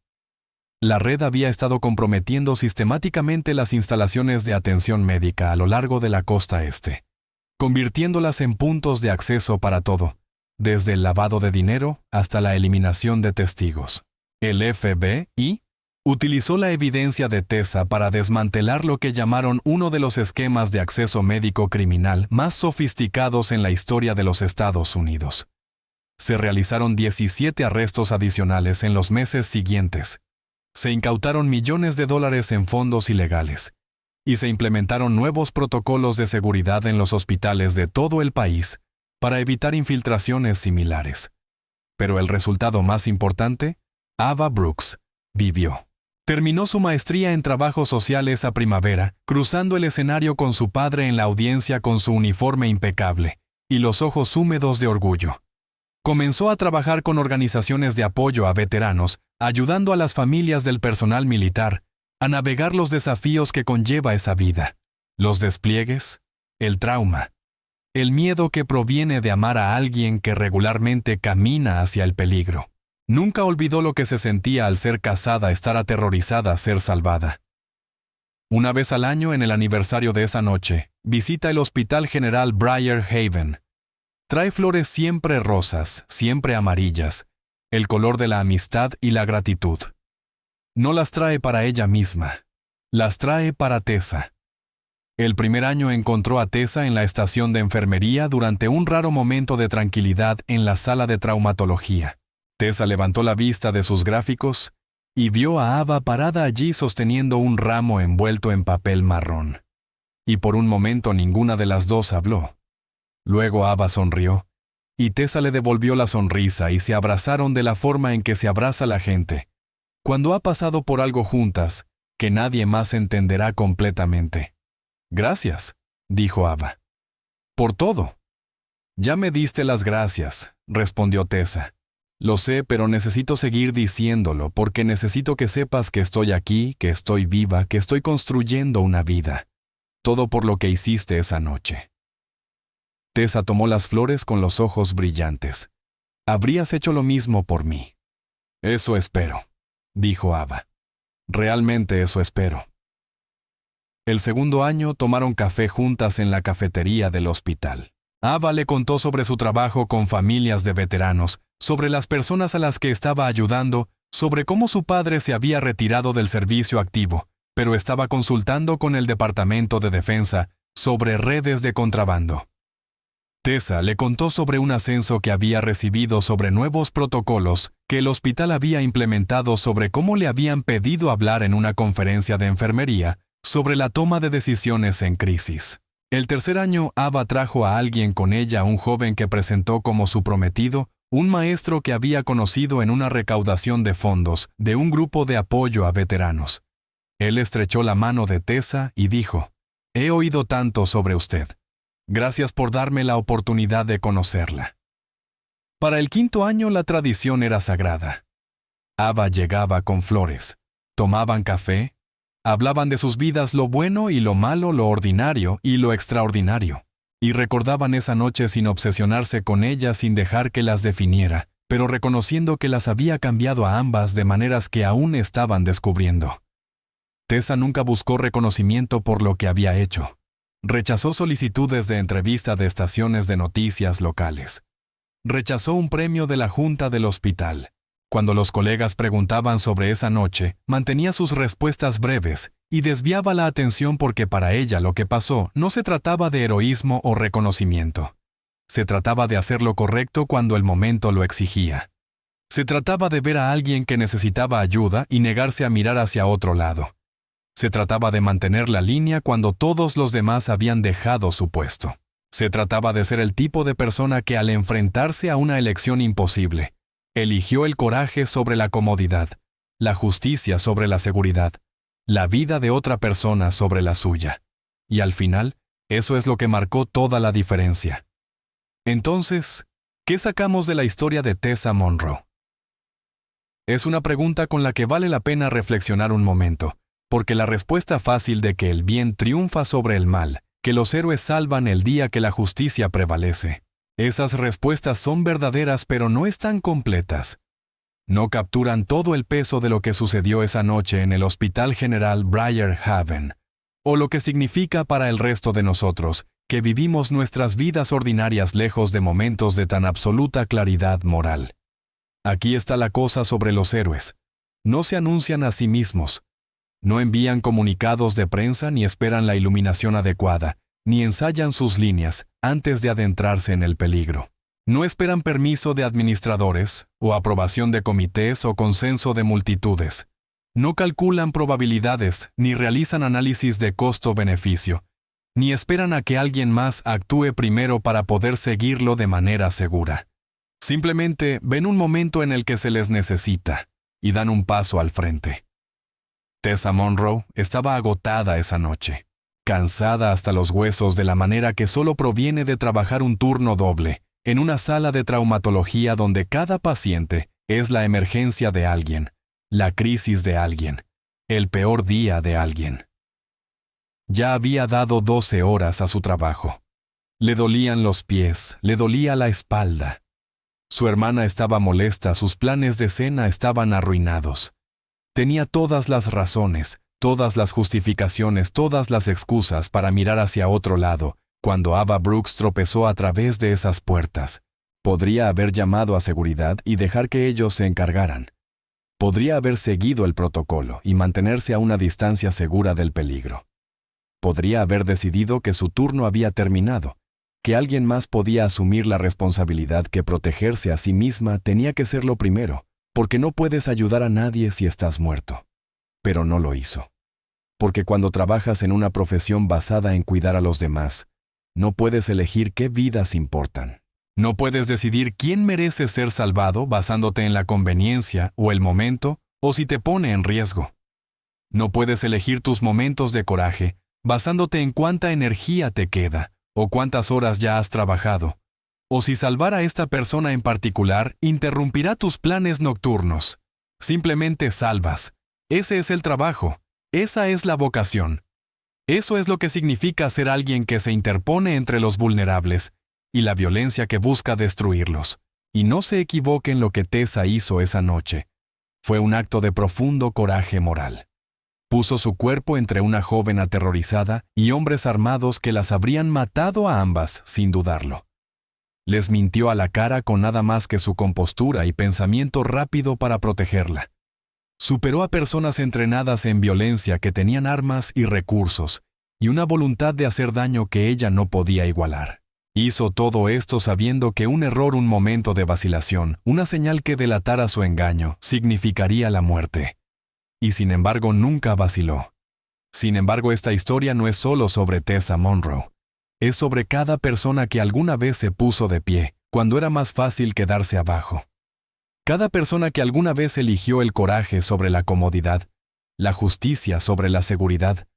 La red había estado comprometiendo sistemáticamente las instalaciones de atención médica a lo largo de la costa este, convirtiéndolas en puntos de acceso para todo, desde el lavado de dinero hasta la eliminación de testigos. El FBI utilizó la evidencia de Tessa para desmantelar lo que llamaron uno de los esquemas de acceso médico criminal más sofisticados en la historia de los Estados Unidos. Se realizaron 17 arrestos adicionales en los meses siguientes. Se incautaron millones de dólares en fondos ilegales y se implementaron nuevos protocolos de seguridad en los hospitales de todo el país para evitar infiltraciones similares. Pero el resultado más importante, Ava Brooks vivió. Terminó su maestría en trabajos sociales esa primavera, cruzando el escenario con su padre en la audiencia con su uniforme impecable y los ojos húmedos de orgullo. Comenzó a trabajar con organizaciones de apoyo a veteranos, ayudando a las familias del personal militar a navegar los desafíos que conlleva esa vida, los despliegues, el trauma, el miedo que proviene de amar a alguien que regularmente camina hacia el peligro. Nunca olvidó lo que se sentía al ser casada, estar aterrorizada, ser salvada. Una vez al año, en el aniversario de esa noche, visita el Hospital General Briar Haven. Trae flores siempre rosas, siempre amarillas, el color de la amistad y la gratitud. No las trae para ella misma, las trae para Tessa. El primer año encontró a Tessa en la estación de enfermería durante un raro momento de tranquilidad en la sala de traumatología. Tessa levantó la vista de sus gráficos y vio a Ava parada allí sosteniendo un ramo envuelto en papel marrón. Y por un momento ninguna de las dos habló. Luego Ava sonrió, y Tessa le devolvió la sonrisa y se abrazaron de la forma en que se abraza la gente, cuando ha pasado por algo juntas que nadie más entenderá completamente. «Gracias», dijo Ava. «Por todo». «Ya me diste las gracias», respondió Tessa. «Lo sé, pero necesito seguir diciéndolo porque necesito que sepas que estoy aquí, que estoy viva, que estoy construyendo una vida. Todo por lo que hiciste esa noche». Tessa tomó las flores con los ojos brillantes. «Habrías hecho lo mismo por mí». «Eso espero», dijo Ava. «Realmente eso espero». El segundo año tomaron café juntas en la cafetería del hospital. Ava le contó sobre su trabajo con familias de veteranos, sobre las personas a las que estaba ayudando, sobre cómo su padre se había retirado del servicio activo, pero estaba consultando con el Departamento de Defensa sobre redes de contrabando. Tessa le contó sobre un ascenso que había recibido sobre nuevos protocolos que el hospital había implementado sobre cómo le habían pedido hablar en una conferencia de enfermería sobre la toma de decisiones en crisis. El tercer año, Ava trajo a alguien con ella, un joven que presentó como su prometido, un maestro que había conocido en una recaudación de fondos de un grupo de apoyo a veteranos. Él estrechó la mano de Tessa y dijo: «He oído tanto sobre usted. Gracias por darme la oportunidad de conocerla». Para el 5.º año la tradición era sagrada. Ava llegaba con flores, tomaban café, hablaban de sus vidas, lo bueno y lo malo, lo ordinario y lo extraordinario, y recordaban esa noche sin obsesionarse con ella, sin dejar que las definiera, pero reconociendo que las había cambiado a ambas de maneras que aún estaban descubriendo. Tessa nunca buscó reconocimiento por lo que había hecho. Rechazó solicitudes de entrevista de estaciones de noticias locales. Rechazó un premio de la junta del hospital. Cuando los colegas preguntaban sobre esa noche, mantenía sus respuestas breves y desviaba la atención porque para ella lo que pasó no se trataba de heroísmo o reconocimiento. Se trataba de hacer lo correcto cuando el momento lo exigía. Se trataba de ver a alguien que necesitaba ayuda y negarse a mirar hacia otro lado. Se trataba de mantener la línea cuando todos los demás habían dejado su puesto. Se trataba de ser el tipo de persona que al enfrentarse a una elección imposible, eligió el coraje sobre la comodidad, la justicia sobre la seguridad, la vida de otra persona sobre la suya. Y al final, eso es lo que marcó toda la diferencia. Entonces, ¿qué sacamos de la historia de Tessa Monroe? Es una pregunta con la que vale la pena reflexionar un momento, porque la respuesta fácil de que el bien triunfa sobre el mal, que los héroes salvan el día que la justicia prevalece. Esas respuestas son verdaderas pero no están completas. No capturan todo el peso de lo que sucedió esa noche en el Hospital General Briar Haven, o lo que significa para el resto de nosotros, que vivimos nuestras vidas ordinarias lejos de momentos de tan absoluta claridad moral. Aquí está la cosa sobre los héroes. No se anuncian a sí mismos. No envían comunicados de prensa ni esperan la iluminación adecuada, ni ensayan sus líneas antes de adentrarse en el peligro. No esperan permiso de administradores, o aprobación de comités o consenso de multitudes. No calculan probabilidades, ni realizan análisis de costo-beneficio, ni esperan a que alguien más actúe primero para poder seguirlo de manera segura. Simplemente ven un momento en el que se les necesita, y dan un paso al frente. Tessa Monroe estaba agotada esa noche, cansada hasta los huesos de la manera que solo proviene de trabajar un turno doble, en una sala de traumatología donde cada paciente es la emergencia de alguien, la crisis de alguien, el peor día de alguien. Ya había dado 12 horas a su trabajo. Le dolían los pies, le dolía la espalda. Su hermana estaba molesta, sus planes de cena estaban arruinados. Tenía todas las razones, todas las justificaciones, todas las excusas para mirar hacia otro lado, cuando Ava Brooks tropezó a través de esas puertas. Podría haber llamado a seguridad y dejar que ellos se encargaran. Podría haber seguido el protocolo y mantenerse a una distancia segura del peligro. Podría haber decidido que su turno había terminado, que alguien más podía asumir la responsabilidad, que protegerse a sí misma tenía que ser lo primero, porque no puedes ayudar a nadie si estás muerto. Pero no lo hizo. Porque cuando trabajas en una profesión basada en cuidar a los demás, no puedes elegir qué vidas importan. No puedes decidir quién merece ser salvado basándote en la conveniencia o el momento, o si te pone en riesgo. No puedes elegir tus momentos de coraje basándote en cuánta energía te queda, o cuántas horas ya has trabajado, o si salvar a esta persona en particular interrumpirá tus planes nocturnos. Simplemente salvas. Ese es el trabajo. Esa es la vocación. Eso es lo que significa ser alguien que se interpone entre los vulnerables y la violencia que busca destruirlos. Y no se equivoque en lo que Tessa hizo esa noche. Fue un acto de profundo coraje moral. Puso su cuerpo entre una joven aterrorizada y hombres armados que las habrían matado a ambas sin dudarlo. Les mintió a la cara con nada más que su compostura y pensamiento rápido para protegerla. Superó a personas entrenadas en violencia que tenían armas y recursos, y una voluntad de hacer daño que ella no podía igualar. Hizo todo esto sabiendo que un error, un momento de vacilación, una señal que delatara su engaño, significaría la muerte. Y sin embargo nunca vaciló. Sin embargo, esta historia no es solo sobre Tessa Monroe. Es sobre cada persona que alguna vez se puso de pie, cuando era más fácil quedarse abajo. Cada persona que alguna vez eligió el coraje sobre la comodidad, la justicia sobre la seguridad,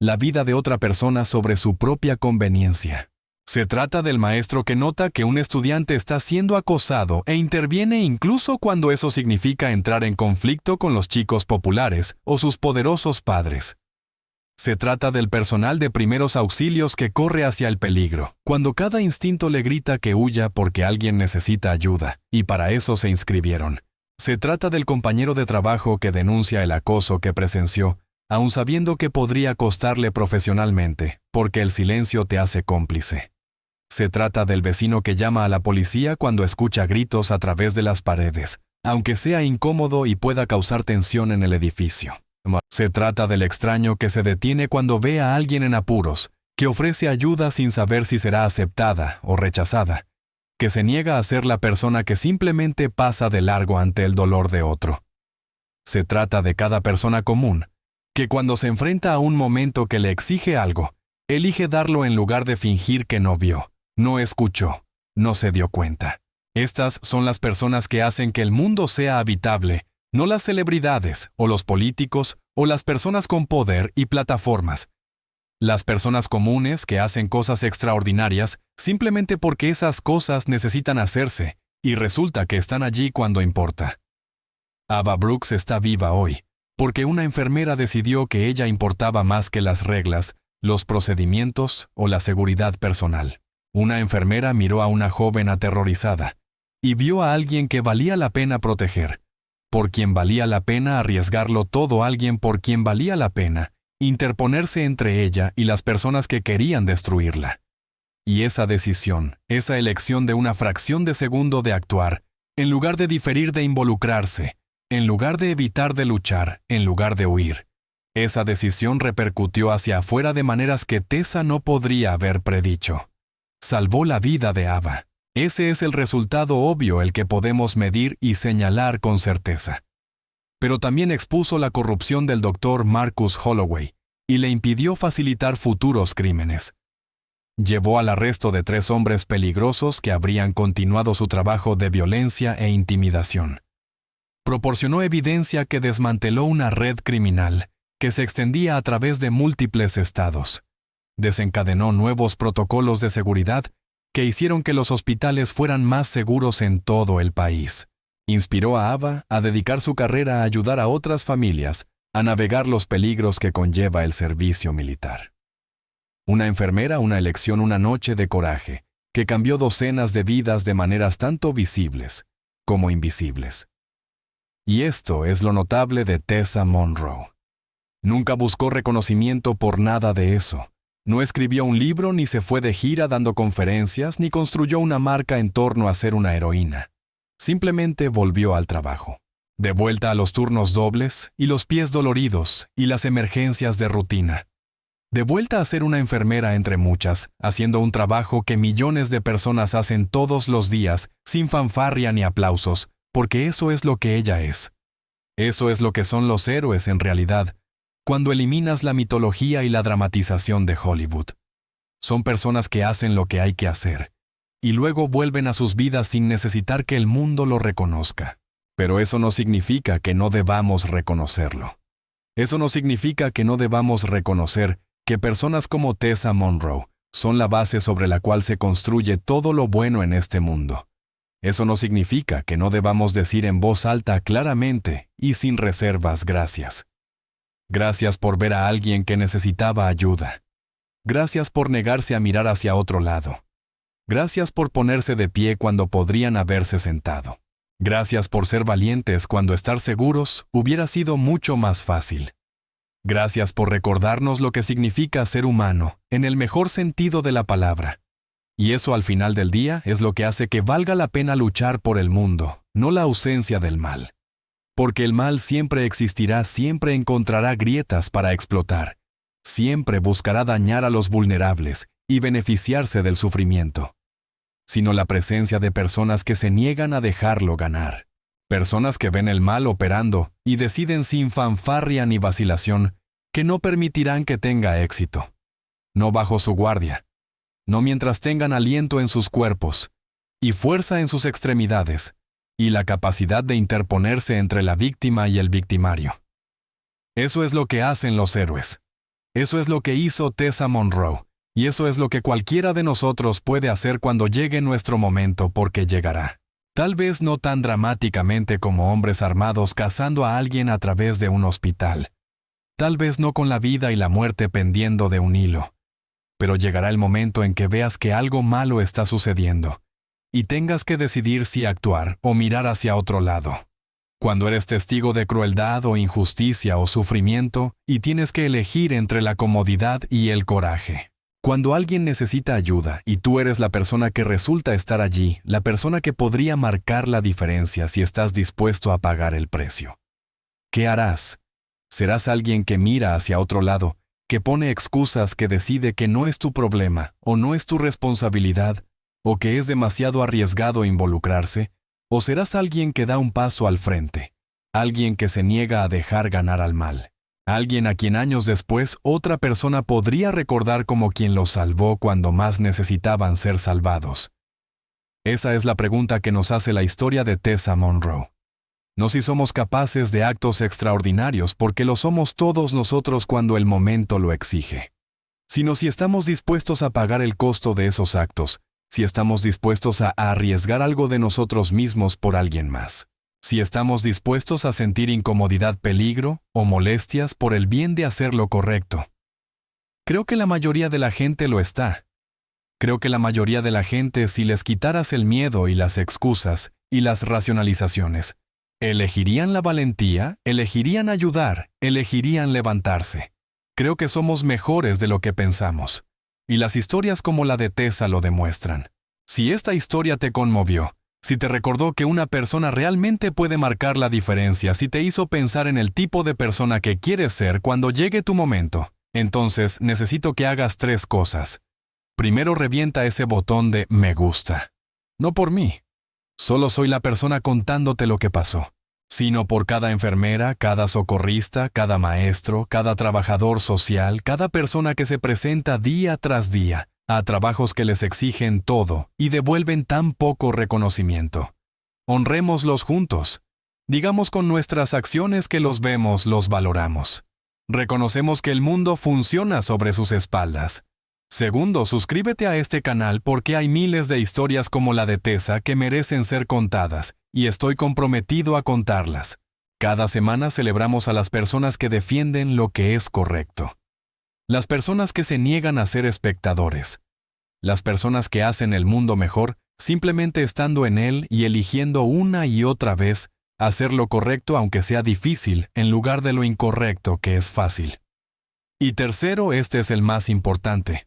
la vida de otra persona sobre su propia conveniencia. Se trata del maestro que nota que un estudiante está siendo acosado e interviene incluso cuando eso significa entrar en conflicto con los chicos populares o sus poderosos padres. Se trata del personal de primeros auxilios que corre hacia el peligro, cuando cada instinto le grita que huya porque alguien necesita ayuda, y para eso se inscribieron. Se trata del compañero de trabajo que denuncia el acoso que presenció, aun sabiendo que podría costarle profesionalmente, porque el silencio te hace cómplice. Se trata del vecino que llama a la policía cuando escucha gritos a través de las paredes, aunque sea incómodo y pueda causar tensión en el edificio. Se trata del extraño que se detiene cuando ve a alguien en apuros, que ofrece ayuda sin saber si será aceptada o rechazada, que se niega a ser la persona que simplemente pasa de largo ante el dolor de otro. Se trata de cada persona común, que cuando se enfrenta a un momento que le exige algo, elige darlo en lugar de fingir que no vio, no escuchó, no se dio cuenta. Estas son las personas que hacen que el mundo sea habitable, no las celebridades, o los políticos, o las personas con poder y plataformas. Las personas comunes que hacen cosas extraordinarias simplemente porque esas cosas necesitan hacerse, y resulta que están allí cuando importa. Ava Brooks está viva hoy, porque una enfermera decidió que ella importaba más que las reglas, los procedimientos o la seguridad personal. Una enfermera miró a una joven aterrorizada, y vio a alguien que valía la pena proteger. Por quien valía la pena arriesgarlo todo, alguien por quien valía la pena interponerse entre ella y las personas que querían destruirla. Y esa decisión, esa elección de una fracción de segundo de actuar, en lugar de diferir de involucrarse, en lugar de evitar de luchar, en lugar de huir, esa decisión repercutió hacia afuera de maneras que Tessa no podría haber predicho. Salvó la vida de Ava. Ese es el resultado obvio, el que podemos medir y señalar con certeza. Pero también expuso la corrupción del Dr. Marcus Holloway y le impidió facilitar futuros crímenes. Llevó al arresto de 3 hombres peligrosos que habrían continuado su trabajo de violencia e intimidación. Proporcionó evidencia que desmanteló una red criminal que se extendía a través de múltiples estados. Desencadenó nuevos protocolos de seguridad que hicieron que los hospitales fueran más seguros en todo el país. Inspiró a Ava a dedicar su carrera a ayudar a otras familias a navegar los peligros que conlleva el servicio militar. Una enfermera, una elección, una noche de coraje, que cambió docenas de vidas de maneras tanto visibles como invisibles. Y esto es lo notable de Tessa Monroe. Nunca buscó reconocimiento por nada de eso. No escribió un libro, ni se fue de gira dando conferencias, ni construyó una marca en torno a ser una heroína. Simplemente volvió al trabajo. De vuelta a los turnos dobles, y los pies doloridos, y las emergencias de rutina. De vuelta a ser una enfermera entre muchas, haciendo un trabajo que millones de personas hacen todos los días, sin fanfarria ni aplausos, porque eso es lo que ella es. Eso es lo que son los héroes en realidad, cuando eliminas la mitología y la dramatización de Hollywood. Son personas que hacen lo que hay que hacer, y luego vuelven a sus vidas sin necesitar que el mundo lo reconozca. Pero eso no significa que no debamos reconocerlo. Eso no significa que no debamos reconocer que personas como Tessa Monroe son la base sobre la cual se construye todo lo bueno en este mundo. Eso no significa que no debamos decir en voz alta, claramente y sin reservas, gracias. Gracias por ver a alguien que necesitaba ayuda. Gracias por negarse a mirar hacia otro lado. Gracias por ponerse de pie cuando podrían haberse sentado. Gracias por ser valientes cuando estar seguros hubiera sido mucho más fácil. Gracias por recordarnos lo que significa ser humano, en el mejor sentido de la palabra. Y eso al final del día es lo que hace que valga la pena luchar por el mundo, no la ausencia del mal. Porque el mal siempre existirá, siempre encontrará grietas para explotar, siempre buscará dañar a los vulnerables y beneficiarse del sufrimiento, sino la presencia de personas que se niegan a dejarlo ganar. Personas que ven el mal operando y deciden sin fanfarria ni vacilación que no permitirán que tenga éxito. No bajo su guardia, no mientras tengan aliento en sus cuerpos, y fuerza en sus extremidades, y la capacidad de interponerse entre la víctima y el victimario. Eso es lo que hacen los héroes. Eso es lo que hizo Tessa Monroe, y eso es lo que cualquiera de nosotros puede hacer cuando llegue nuestro momento, porque llegará. Tal vez no tan dramáticamente como hombres armados cazando a alguien a través de un hospital. Tal vez no con la vida y la muerte pendiendo de un hilo. Pero llegará el momento en que veas que algo malo está sucediendo, y tengas que decidir si actuar o mirar hacia otro lado. Cuando eres testigo de crueldad o injusticia o sufrimiento y tienes que elegir entre la comodidad y el coraje. Cuando alguien necesita ayuda y tú eres la persona que resulta estar allí, la persona que podría marcar la diferencia si estás dispuesto a pagar el precio. ¿Qué harás? ¿Serás alguien que mira hacia otro lado, que pone excusas, que decide que no es tu problema o no es tu responsabilidad, o que es demasiado arriesgado involucrarse? ¿O serás alguien que da un paso al frente? Alguien que se niega a dejar ganar al mal. Alguien a quien años después otra persona podría recordar como quien los salvó cuando más necesitaban ser salvados. Esa es la pregunta que nos hace la historia de Tessa Monroe. No si somos capaces de actos extraordinarios, porque lo somos todos nosotros cuando el momento lo exige, sino si estamos dispuestos a pagar el costo de esos actos, si estamos dispuestos a arriesgar algo de nosotros mismos por alguien más. Si estamos dispuestos a sentir incomodidad, peligro o molestias por el bien de hacer lo correcto. Creo que la mayoría de la gente lo está. Creo que la mayoría de la gente, si les quitaras el miedo y las excusas y las racionalizaciones, elegirían la valentía, elegirían ayudar, elegirían levantarse. Creo que somos mejores de lo que pensamos. Y las historias como la de Tessa lo demuestran. Si esta historia te conmovió, si te recordó que una persona realmente puede marcar la diferencia, si te hizo pensar en el tipo de persona que quieres ser cuando llegue tu momento, entonces necesito que hagas 3 cosas. Primero, revienta ese botón de me gusta. No por mí. Solo soy la persona contándote lo que pasó. Sino por cada enfermera, cada socorrista, cada maestro, cada trabajador social, cada persona que se presenta día tras día a trabajos que les exigen todo y devuelven tan poco reconocimiento. Honrémoslos juntos. Digamos con nuestras acciones que los vemos, los valoramos. Reconocemos que el mundo funciona sobre sus espaldas. Segundo, suscríbete a este canal porque hay miles de historias como la de Tessa que merecen ser contadas, y estoy comprometido a contarlas. Cada semana celebramos a las personas que defienden lo que es correcto. Las personas que se niegan a ser espectadores. Las personas que hacen el mundo mejor simplemente estando en él y eligiendo una y otra vez hacer lo correcto aunque sea difícil en lugar de lo incorrecto que es fácil. Y tercero, este es el más importante.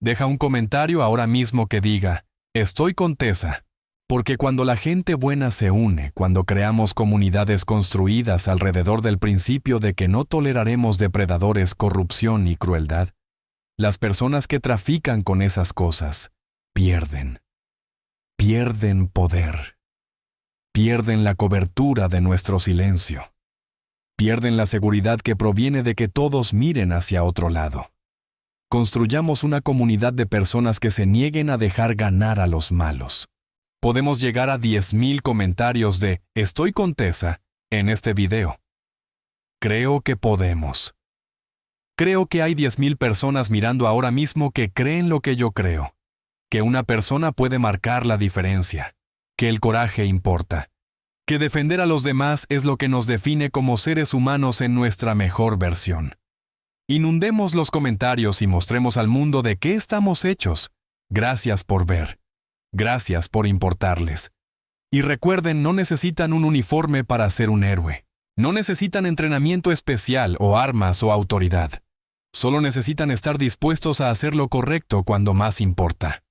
Deja un comentario ahora mismo que diga, estoy con Tessa. Porque cuando la gente buena se une, cuando creamos comunidades construidas alrededor del principio de que no toleraremos depredadores, corrupción y crueldad, las personas que trafican con esas cosas pierden. Pierden poder. Pierden la cobertura de nuestro silencio. Pierden la seguridad que proviene de que todos miren hacia otro lado. Construyamos una comunidad de personas que se nieguen a dejar ganar a los malos. Podemos llegar a 10,000 comentarios de «Estoy con Tessa» en este video. Creo que podemos. Creo que hay 10,000 personas mirando ahora mismo que creen lo que yo creo. Que una persona puede marcar la diferencia. Que el coraje importa. Que defender a los demás es lo que nos define como seres humanos en nuestra mejor versión. Inundemos los comentarios y mostremos al mundo de qué estamos hechos. Gracias por ver. Gracias por importarles. Y recuerden, no necesitan un uniforme para ser un héroe. No necesitan entrenamiento especial o armas o autoridad. Solo necesitan estar dispuestos a hacer lo correcto cuando más importa.